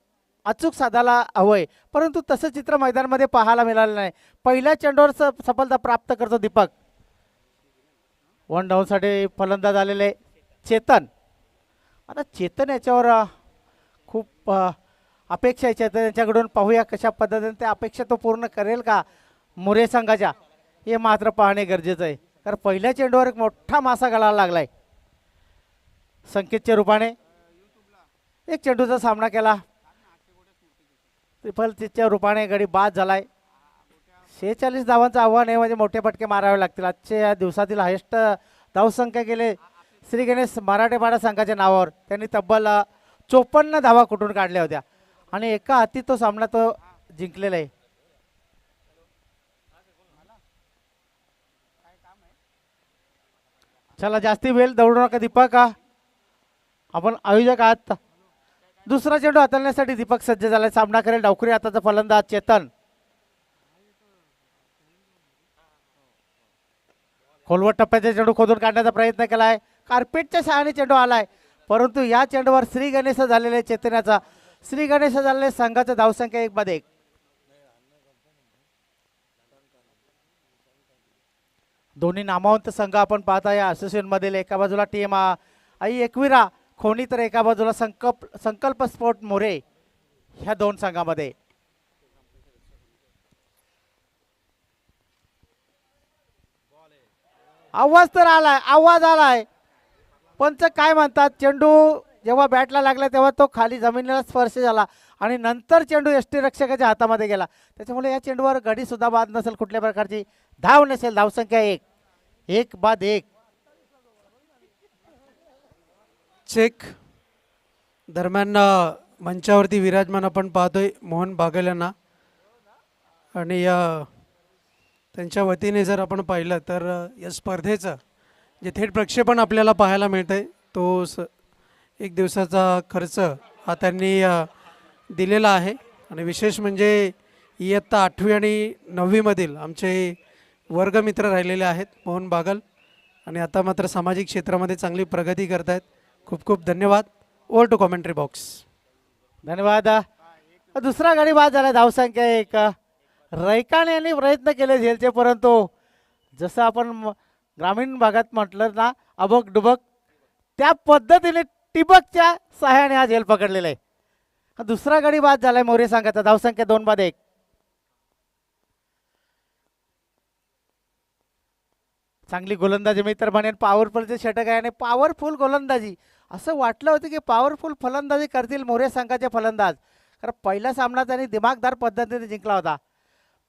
अचूक साधायला हवंय. परंतु तसं चित्र मैदानामध्ये पाहायला मिळालं नाही. पहिल्या चेंडूवर सफलता प्राप्त करतो दीपक. 1 डाऊनसाठी फलंदाज आलेले चेतन. आता चेतन याच्यावर खूप अपेक्षा आहे चेतन यांच्याकडून. पाहूया कशा पद्धतीने त्या अपेक्षा तो पूर्ण करेल का मोरे संघाच्या, हे मात्र पाहणे गरजेचं आहे. कारण पहिल्या चेंडूवर एक मोठा मासा गळायला लागलाय. संकेतच्या रूपाने एक चेंडूचा सामना केला, ट्रिपलच्या रूपाने गडी बाद झालाय. 46 धावांचं आव्हान आहे, म्हणजे मोठे फटके मारावे लागतील. आजच्या या दिवसातील हायेस्ट धावसंख्या गेले श्री गणेश मराठेपाडा संघाच्या नावावर. त्यांनी तब्बल 54 धावा कुठून काढल्या होत्या आणि एका हाती तो सामना तो जिंकलेला आहे. चला जास्ती वेळ दौडू नका दीपक, आपण आयोजक आहात. दुसरा चेंडू हाताळण्यासाठी दीपक सज्ज झालाय. सामना करेल डावखुरी हाताचा फलंदाज चेतन. खोलवट टप्प्याचा चेंडू खोदून काढण्याचा प्रयत्न केलाय. कार्पेटच्या सहाय्याने चेंडू आलाय, परंतु या चेंडूवर श्री गणेश झालेले चेतनाचा, श्री गणेश झालेले संघाचा धावसंख्या 1-1. दोन्ही नामवंत संघ आपण पाहता या असोसिएशन मधील. एका बाजूला टीम आई एकविरा खोनी, तर एका बाजूला संकल्प स्पोर्ट मोरे. ह्या दोन संघामध्ये आवाज तर आलाय, आवाज आलाय. पंच काय म्हणतात, चेंडू जेव्हा बॅटला लागला तेव्हा तो खाली जमिनीला स्पर्श झाला आणि नंतर चेंडू यष्टी रक्षकाच्या हातामध्ये गेला. त्याच्यामुळे या चेंडूवर गडी सुद्धा बाद नसेल, कुठल्या प्रकारची धाव नसेल. धावसंख्या 1-1. चेक दरम्यान मंचावरती विराजमान आपण पाहतोय मोहन बागल यांना. आणि त्यांच्या वतीने जर आपण पाहिलं तर या स्पर्धेचं जे थेट प्रक्षेपण आपल्याला पाहायला मिळतंय, तो 1 दिवसाचा खर्च हा त्यांनी दिलेला आहे. आणि विशेष म्हणजे इयत्ता 8वी आणि 9वी मधील आमचे वर्गमित्र राहिलेले आहेत मोहन बागल, आणि आता मात्र सामाजिक क्षेत्रामध्ये चांगली प्रगती करत आहेत. खूप खूप धन्यवाद. Over to commentary box. धन्यवाद. दुसरा गडी बाद झाला. धावसंख्या 1. रैकाने यांनी प्रयत्न केले झेलचे, परंतु जसं आपण ग्रामीण भागात म्हटलं ना, अबक डुबक, त्या पद्धतीने टिबकच्या सहाय्याने हा झेल पकडलेला आहे. दुसरा गडी बाद झालाय मोरे संघाचा. धावसंख्या 2-1. चांगली गोलंदाजी, मी तर म्हणेन पॉवरफुलचे षटक आहे आणि पॉवरफुल गोलंदाजी. असं वाटलं होतं की पॉवरफुल फलंदाजी करतील मोरे संघाचे फलंदाज, कारण पहिला सामना त्यांनी दिमागदार पद्धतीने जिंकला होता.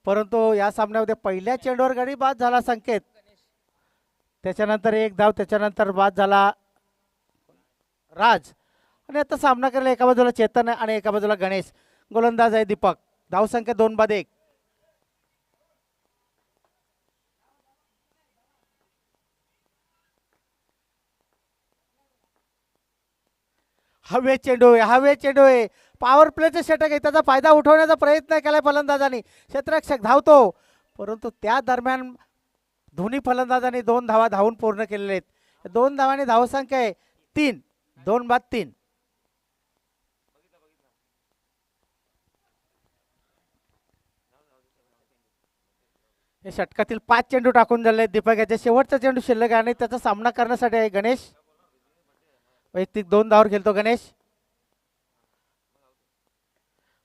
परंतु या सामन्यामध्ये पहिल्या चेंडूवर गडी बाद झाला संकेत, त्याच्यानंतर 1 धाव, त्याच्यानंतर बाद झाला राज. आणि आता सामना करायला एका बाजूला चेतन आणि एका बाजूला गणेश. गोलंदाज आहे दीपक. धावसंख्या 2-1. हवे चेंडू आहे, हवे चेंडू आहे. पॉवर प्लेचे षटक आहे, त्याचा फायदा उठवण्याचा प्रयत्न केलाय फलंदाजांनी. क्षेत्ररक्षक धावतो, परंतु त्या दरम्यान दोन्ही फलंदाजांनी 2 धावा धावून पूर्ण केलेले आहेत. 2 धावांनी धावसंख्या आहे 3. 2-3. हे षटकातील 5 चेंडू टाकून झाले दीपक. याचे शेवटचा चेंडू शिल्लक आहे आणि त्याचा सामना करण्यासाठी आहे गणेश. वैयक्तिक 2 धावावर खेळतो गणेश.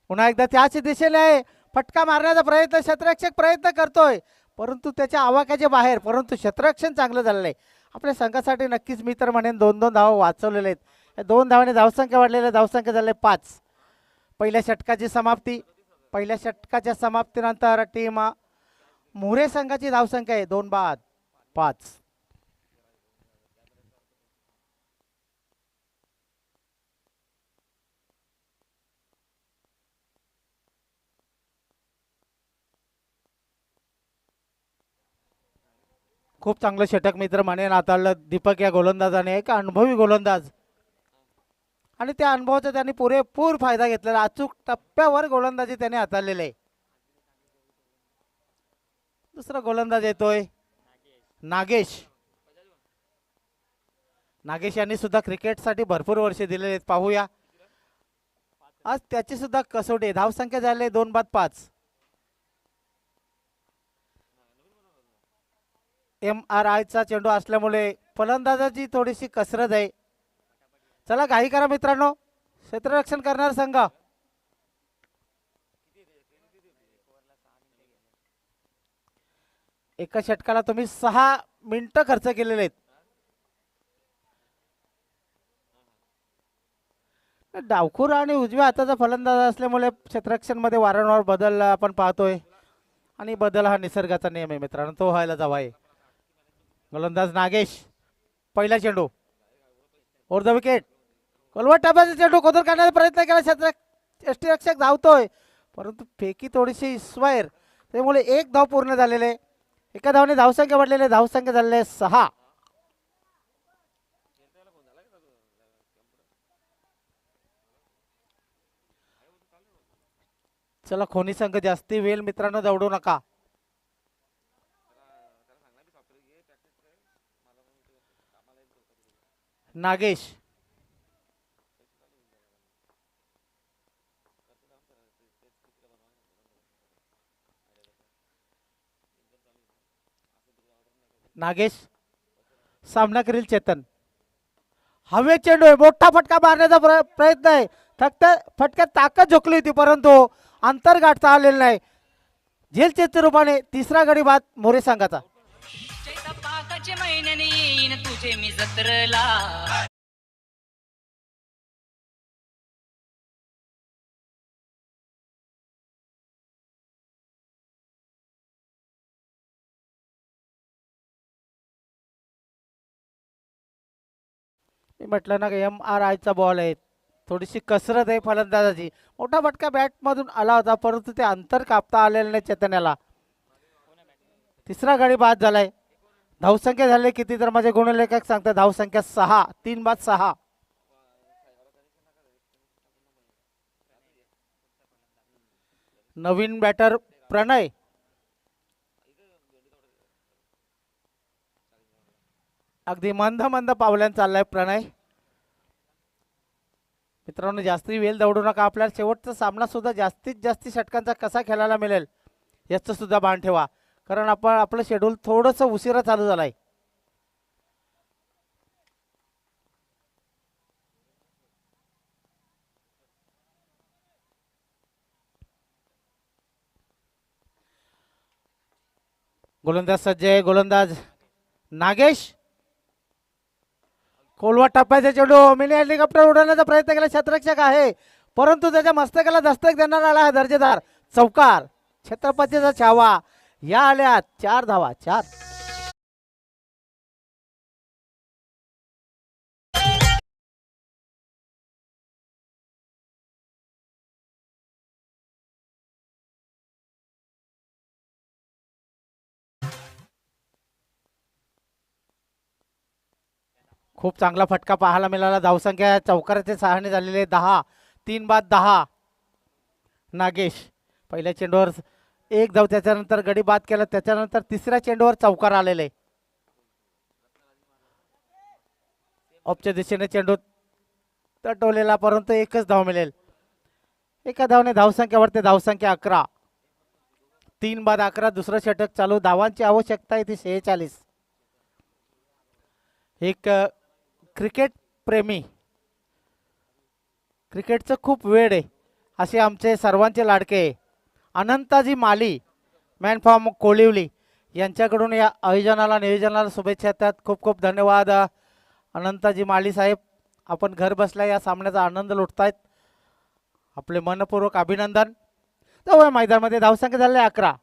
पुन्हा एकदा त्याच दिशेने आहे, फटका मारण्याचा प्रयत्न, क्षेत्ररक्षक प्रयत्न करतोय, परंतु त्याच्या आवाक्याच्या बाहेर. परंतु क्षेत्ररक्षण चांगलं झालेलं आहे आपल्या संघासाठी. नक्कीच मी तर म्हणेन 2-2 धावा वाचवलेले आहेत. या 2 धावांनी धावसंख्या वाढलेली, धावसंख्या झाले 5. पहिल्या षटकाची समाप्ती. पहिल्या षटकाच्या समाप्तीनंतर टीम मोरे संघाची धावसंख्या आहे 2 बाद. 5. खूप चांगलं षटक मित्र माने हाताळलं दीपक या गोलंदाजाने, एक अनुभवी गोलंदाज आणि त्या अनुभवाचा त्यांनी पुरेपूर फायदा घेतलेला. अचूक टप्प्यावर गोलंदाजी त्याने हाताळलेली आहे. दुसरा गोलंदाज येतोय नागेश. नागेश यांनी सुद्धा क्रिकेटसाठी भरपूर वर्षे दिलेले आहेत. पाहूया आज त्याची सुद्धा कसोटी. धावसंख्या झाली 2-5. MRI चा चेंडू असल्यामुळे फलंदाजाची थोडीशी कसरत आहे. चला घाई करा मित्रांनो. क्षेत्ररक्षण करणार संघ. एका षटकाला तुम्ही 6 मिनिटं खर्च केलेले आहेत. डावखुर आणि उजव्या हाताचा फलंदाज असल्यामुळे क्षेत्ररक्षण मध्ये वारंवार बदल आपण पाहतोय आणि बदल हा निसर्गाचा नियम आहे मित्रांनो, तो व्हायला जावा आहे. गोलंदाज नागेश. पहिला चेंडू ओव्हर द विकेट. कोलवट टप्प्याचा चेंडू खोदून काढण्याचा प्रयत्न केला. यष्टीरक्षक धावतोय परंतु फेकी थोडीशी स्वायर, त्यामुळे 1 धाव पूर्ण झालेले. एका धावने धावसंख्या वाढलेले. धावसंख्या झालेले 6. चला खोनी संघ जास्ती वेळ मित्रांनो दौडू नका. नागेश. नागेश सामना करील चेतन. हवे चेंडू आहे. मोठा फटका मारण्याचा प्रयत्न आहे. फक्त फटक्यात ताकद झोकली होती परंतु अंतर गाठता आलेलं नाही. झेलच्या रूपाने तिसरा गडी बाद मोरे संघाचा. पाकाचे महिन्याने येईन तुझे मी जत्रला. मी म्हटलं ना MRI चा बॉल आहे. थोडीशी कसरत आहे फलंदाजाची. मोठा फटका बॅट मधून आला होता परंतु ते अंतर कापता आलेलं नाही चेतन्याला. तिसरा गडी बाद झालाय. धावसंख्या झाली किती तर माझे गुणलेखक सांगतात धावसंख्या 6. 3-6. नवीन बॅटर प्रणय. अगदी मंद मंद पावल्यान चाललाय प्रणय. मित्रांनो जास्ती वेळ दौडू नका. आपल्याला शेवटचा सामना सुद्धा जास्तीत जास्त षटकांचा कसा खेळायला मिळेल याचं सुद्धा भान ठेवा, कारण आपलं शेड्यूल थोडंसं उशिरा चालू झालंय. गोलंदाज सज्ज आहे. गोलंदाज नागेश. कोलवा टप्प्याचा चेंडू मिनी हेलिकॉप्टर उडवण्याचा प्रयत्न केला. क्षेत्ररक्षक आहे परंतु त्याच्या मस्तकाला दस्तक देणार आला आहे दर्जेदार चौकार. छत्रपतीचा छावा. या आल्या 4 धावा. 4. खूप चांगला फटका पाहायला मिळाला. धावसंख्या चौकाराच्या सहाय्याने झालेले 10. 3-10. नागेश पहिल्या चेंडूवर 1 धाव, त्याच्यानंतर गडी बाद केला, त्याच्यानंतर तिसऱ्या चेंडूवर चौकार आलेले. ऑफच्या दिशेने चेंडू तटवलेला परंतु 1च धाव मिळेल. एका धावने धावसंख्या वाढते. धावसंख्या 11. 3-11. दुसरं षटक चालू. धावांची आवश्यकता आहे ती 46. एक क्रिकेट प्रेमी, क्रिकेटचं खूप वेळ आहे असे आमचे सर्वांचे लाडके अनंताजी माली मॅन फ्रॉम कोळिवली यांच्याकडून या आयोजनाला नियोजनाला शुभेच्छा येतात. खूप खूप धन्यवाद अनंताजी माली साहेब. आपण घर बसल्या या सामन्याचा आनंद लुटतायत. आपले मनपूर्वक अभिनंदन. जाऊया मैदानामध्ये. धावसंख्या झाले 11.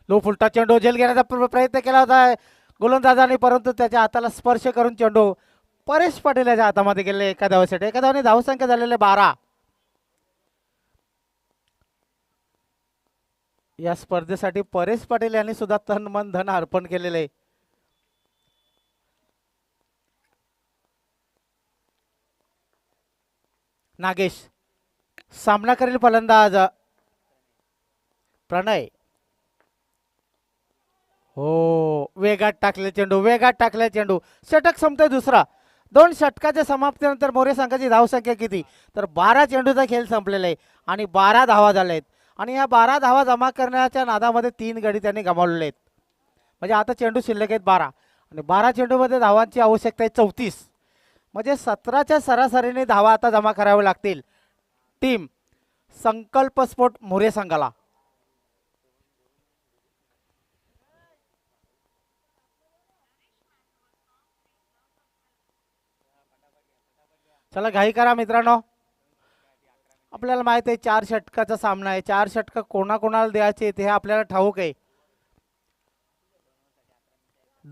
लो फुलटा चेंडू झेल घेण्याचा प्रयत्न केला होता गोलंदाजाने, परंतु त्याच्या हाताला स्पर्श करून चेंडू परेश पाटील याच्या हातामध्ये गेले एका धावेसाठी. एका धावाने धावसंख्या झालेले 12. या स्पर्धेसाठी परेश पाटील यांनी सुद्धा तन मन धन अर्पण केलेले. नागेश सामना करेल फलंदाज प्रणय. हो, वेगात टाकले चेंडू, वेगात टाकले चेंडू. षटक संपतोय दुसरा. 2 षटकाच्या समाप्तीनंतर मोरे संघाची धावसंख्या किती, तर 12 चेंडूचा खेळ संपलेला आहे आणि 12 धावा झाल्या आहेत. आणि या 12 धावा जमा करण्याच्या नादामध्ये 3 गडी त्यांनी गमावलेले आहेत. म्हणजे आता चेंडू शिल्लक आहेत 12 आणि 12 चेंडूमध्ये धावांची आवश्यकता आहे 34. म्हणजे 17च्या सरासरीने धावा आता जमा कराव्या लागतील टीम संकल्प स्पोर्ट मोरे संघाला. चला घाई करा मित्रांनो. आपल्याला माहित आहे 4 षटकाचा सामना आहे. 4 षटक कोणाकोणाला द्यायचे ते आपल्याला ठाऊक आहे.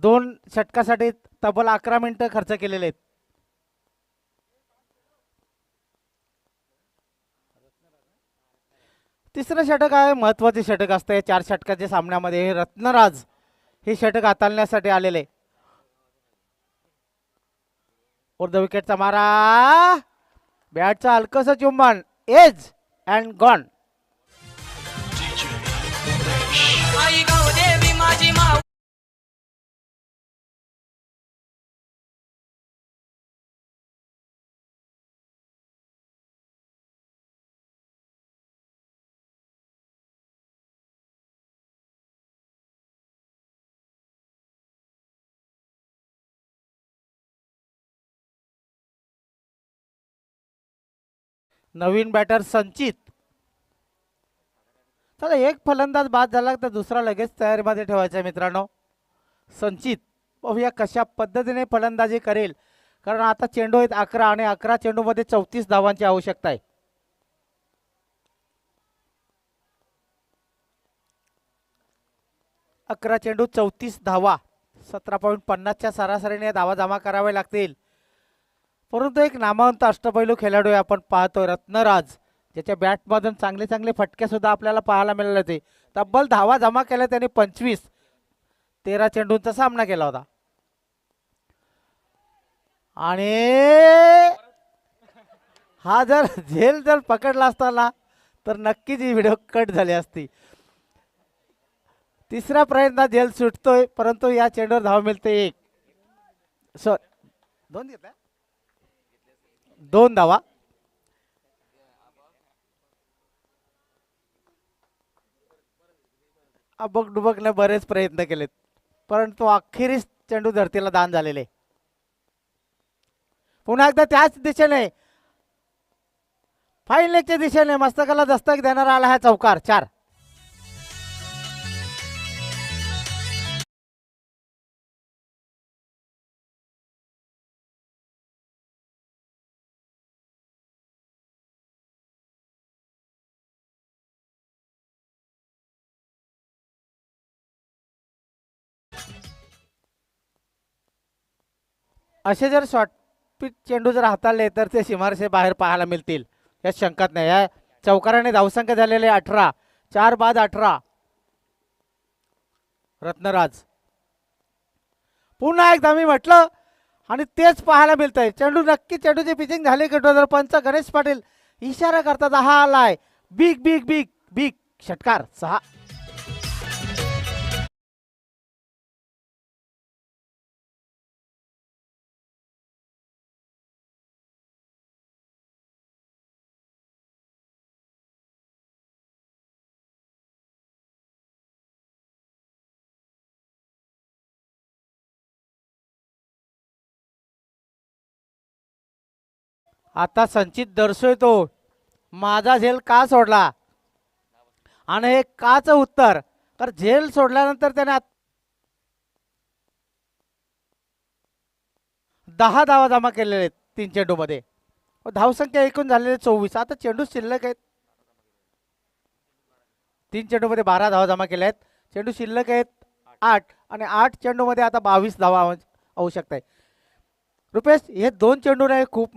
2 षटकासाठी तब्बल 11 मिनिटं खर्च केलेले आहेत. तिसरं षटक आहे महत्वाचे षटक असते 4 षटकाच्या सामन्यामध्ये. रत्नराज हे षटक हाताळण्यासाठी आलेले. उर्ध विकेटचा मारा, बॅटचा हलकस चुंबन, एज अँड गॉन. आई गाव देवी माझी माऊ. नवीन बॅटर संचित. चला एक फलंदाज बाद झाला तर दुसरा लगेच तयारीमध्ये ठेवायचा आहे मित्रांनो. संचित बघूया कशा पद्धतीने फलंदाजी करेल, कारण आता चेंडू आहेत 11 आणि 11 चेंडूमध्ये 34 धावांची आवश्यकता आहे. अकरा चेंडू 34 धावा, 17.50च्या सरासरीने धावा जमा कराव्या लागतील. परंतु एक नामवंत अष्टपैलू खेळाडू आहे आपण पाहतोय रत्नराज, ज्याच्या बॅटमधून चांगले चांगले फटके सुद्धा आपल्याला पाहायला मिळाले होते. तब्बल धावा जमा केल्या त्याने 25. 13 चेंडूंचा सामना केला होता. आणि हा जर झेल जर पकडला असताना तर नक्कीच ही व्हिडिओ कट झाली असती. तिसऱ्या प्रयत्नात झेल सुटतोय, परंतु या चेंडूवर धाव मिळते 1. दोन घेतल्या, 2 धावा. अबक डुबकने बरेच प्रयत्न केलेत, परंतु अखेरीस चेंडू धरतीला दान झालेले. पुन्हा एकदा त्याच दिशेने फाईन लेगच्या दिशेने मस्तकाला दस्तक देणारा आला हा चौकार. 4. असे जर शॉर्ट पिच चेंडू जर हाताळले तर ते सीमारेषे बाहेर पाहायला मिळतील, यात शंकाच नाही. या चौकाराने धावसंख्या झालेले 18. 4 बाद 18. रत्नराज पुन्हा एकदा मी म्हटलं आणि तेच पाहायला मिळतंय. चेंडू नक्की चेंडूची पिचिंग झाली की जर पंच गणेश पाटील इशारा करतात हा आलाय. बिग बिग बिग बिग षटकार 6. आता संचित दर्शोय तो माझा झेल का सोडला आणि हे काच उत्तर, तर झेल सोडल्यानंतर त्याने 10 धावा जमा केलेले आहेत 3 चेंडू मध्ये. धावसंख्या एकूण झालेली 24. आता चेंडू शिल्लक आहेत. 3 चेंडू मध्ये 12 धावा जमा केल्या आहेत. चेंडू शिल्लक आहेत 8 आणि 8 चेंडूमध्ये आता 22 धावा आवश्यकता आहे. रुपेश हे 2 चेंडू नाही खूप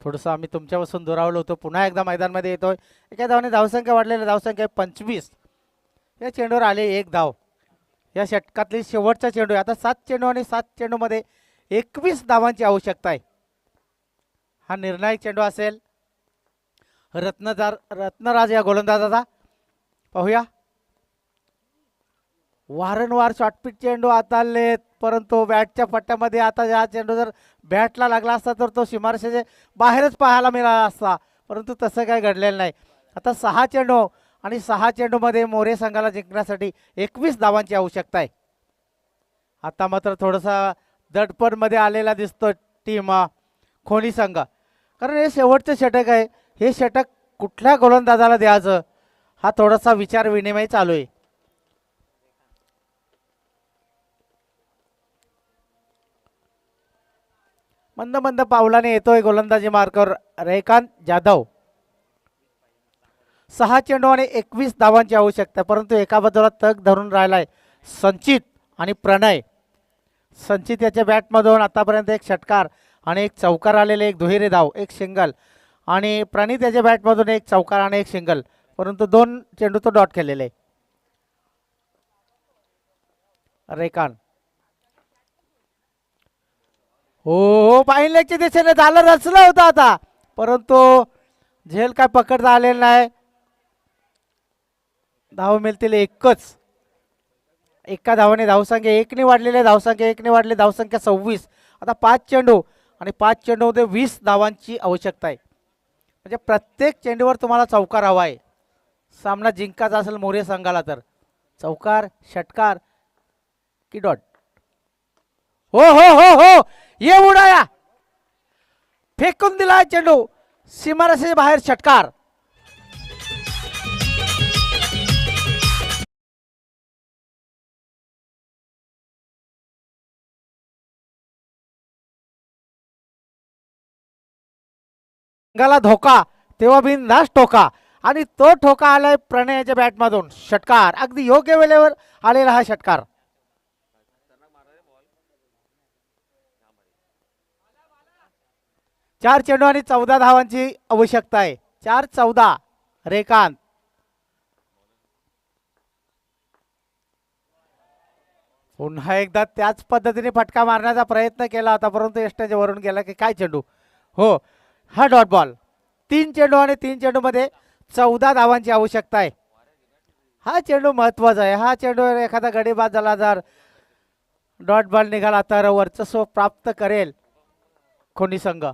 थोडंसं आम्ही तुमच्यापासून दुरावलो होतो. पुन्हा एकदा मैदानामध्ये येतोय. एका धावाने धावसंख्या वाढलेली धावसंख्या आहे 25. या चेंडूवर आले 1 धाव. या षटकातली शेवटचा चेंडू आहे. आता 7 चेंडू आणि 7 चेंडूमध्ये 21 धावांची आवश्यकता आहे. हा निर्णायक चेंडू असेल रत्नराज या गोलंदाजाचा. पाहूया. वारंवार शॉर्टपिच चेंडू हाताळलेत परंतु बॅटच्या पट्ट्यामध्ये आता हा चेंडू जर बॅटला लागला असता तर तो सीमारेषेच्या बाहेरच पाहायला मिळाला असता, परंतु तसं काही घडलेलं नाही. आता 6 चेंडू आणि 6 चेंडूमध्ये मोरे संघाला जिंकण्यासाठी 21 धावांची आवश्यकता आहे. आता मात्र थोडासा दडपणमध्ये आलेला दिसतो टीम खोनी संघ, कारण हे शेवटचं षटक आहे. हे षटक कुठल्या गोलंदाजाला द्यायचं हा थोडासा विचार विनिमय चालू आहे. मंद मंद पावलाने येतोय गोलंदाजी मार्कावर रेखांत जाधव. 6 चेंडू आणि 21 धावांची आवश्यकता, परंतु एका बाजूला तग धरून राहिलाय संचित आणि प्रणय. संचित याच्या बॅटमधून आतापर्यंत एक षटकार आणि एक चौकार आलेले, एक दुहेरी धाव, एक सिंगल, आणि प्रणित याच्या बॅटमधून एक चौकार आणि एक सिंगल, परंतु 2 चेंडू तो डॉट केलेले. रेखान हो पाहिलेच्या दिशेने झालं, रचलं होतं आता, परंतु झेल काय पकडता आलेलं नाही. धाव मिळतील एकच. एका धावाने धावसंख्या 1ने वाढलेली, धावसंख्या 1ने वाढली, धावसंख्या 26. आता 5 चेंडू आणि 5 चेंडूमध्ये 20 धावांची आवश्यकता आहे. म्हणजे प्रत्येक चेंडूवर तुम्हाला चौकार हवा आहे. सामना जिंकायचा असेल मोरे संघाला तर चौकार, षटकार की डॉट. हो हो हो हो ये उडाया, फेकून दिला चेंडू सीमारेषेच्या बाहेर, षटकार. संघाला धोका तेव्हा बिनधास्त ठोका, आणि तो ठोका आलाय प्रणयाच्या बॅटमधून, षटकार. अगदी योग्य वेळेवर आलेला हा षटकार. चार चेंडू आणि 14 धावांची आवश्यकता आहे. 4-14 रेखांत. पुन्हा एकदा त्याच पद्धतीने फटका मारण्याचा प्रयत्न केला होता, परंतु यष्टाच्या वरून गेला की काय चेंडू. हो हा डॉट बॉल. 3 चेंडू आणि 3 चेंडूमध्ये 14 धावांची आवश्यकता आहे. हा चेंडू महत्वाचा आहे. हा चेंडू एखादा गडीबाज झाला जर डॉट बॉल निघाला तर वर्चस्व प्राप्त करेल खोनी संघ.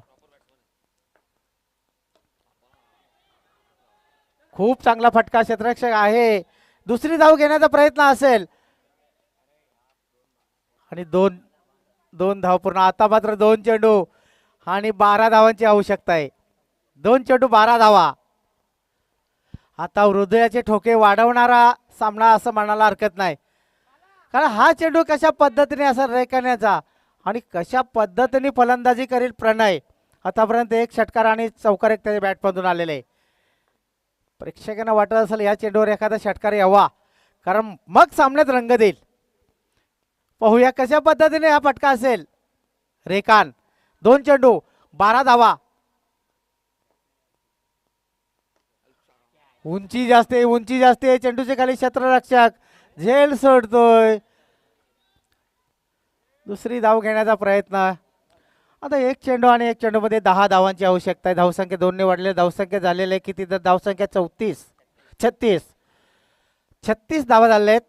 खूप चांगला फटका, क्षेत्ररक्षक आहे. दुसरी धाव घेण्याचा प्रयत्न असेल आणि दोन धाव पूर्ण. आता मात्र 2 चेंडू आणि 12 धावांची आवश्यकता आहे. 2 चेंडू 12 धावा. आता हृदयाचे ठोके वाढवणारा सामना असं म्हणायला हरकत नाही, कारण हा चेंडू कशा पद्धतीने असा रेखाण्याचा आणि कशा पद्धतीने फलंदाजी करेल प्रणय. आतापर्यंत 1 षटकार आणि चौकार एक त्याच्या बॅटमधून आलेले आहे. प्रेक्षकांना वाटत असेल या चेंडूवर एखादा षटकार यावा, कारण मग सामन्यात रंग देईल. पाहूया कशा पद्धतीने हा फटका असेल. रेखान 2 चेंडू 12 धावा. उंची जास्त आहे, उंची जास्त आहे. चेंडूच्या खाली क्षेत्ररक्षक झेल सोडतोय. दुसरी धाव घेण्याचा प्रयत्न. आता 1 चेंडू आणि 1 चेंडूमध्ये 10 धावांची आवश्यकता आहे. धावसंख्या 2ने वाढले, धावसंख्या झालेले किती तर धावसंख्या 36 धावा झालेत.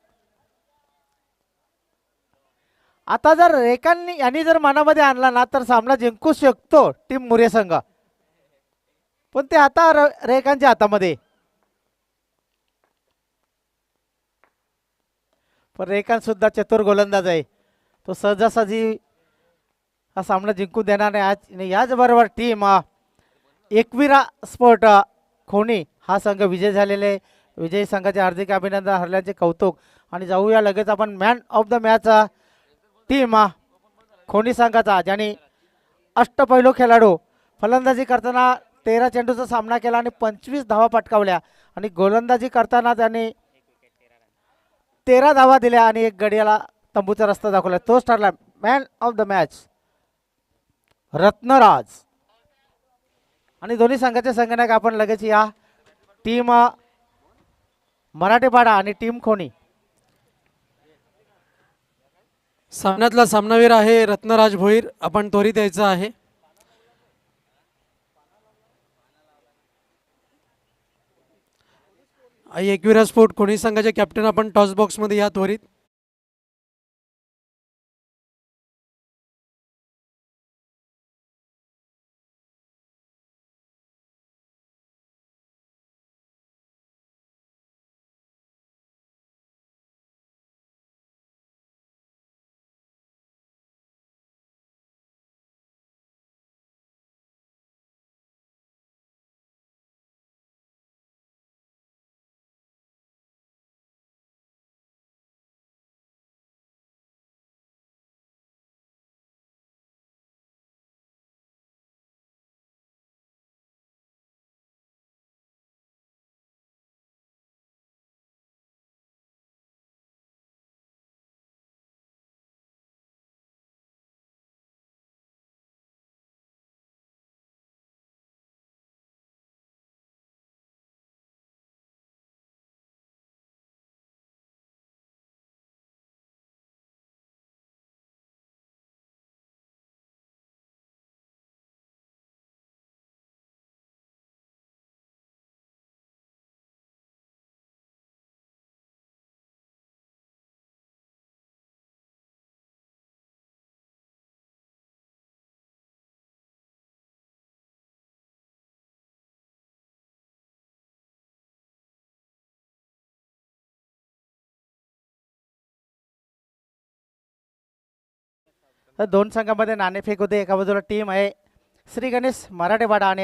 आता जर रेखांनी यांनी जर मनामध्ये आणला ना तर सामना जिंकू शकतो टीम मोरे संघ, पण ते आता रेखांच्या हातामध्ये. पण रेखान सुद्धा चतुर गोलंदाज आहे. तो सहजासहजी हा सामना जिंकू देणार नाही. आज आणि याचबरोबर टीम एकविरा स्पोर्ट खोणी हा संघ विजय झालेले आहे. विजयी संघाचे हार्दिक अभिनंदन, हरल्याचे कौतुक. आणि जाऊया लगेच आपण man of the match team Khoni संघाचा, ज्यांनी अष्टपैलू खेळाडू फलंदाजी करताना 13 चेंडूचा सामना केला आणि 25 धावा पटकावल्या आणि गोलंदाजी करताना त्यांनी 13 धावा दिल्या आणि एक गडियाला तंबूचा रस्ता दाखवला. तोच ठरला man of the match Ratnaraj. आणि दोन्ही संघाचे संगणक आपण लगेच या टीम मराठीपाडा आणि टीम खोणी. सामन्यातला सामनावीर आहे रत्नराज भोईर. आपण त्वरित यायचं आहे. एकविरा स्पोर्ट कोणी संघाचे कॅप्टन आपण टॉस बॉक्स मध्ये या त्वरित. तर दोन संघामध्ये नाणेफेक होते. एका बाजूला टीम आहे श्री गणेश मराठीवाडा आणि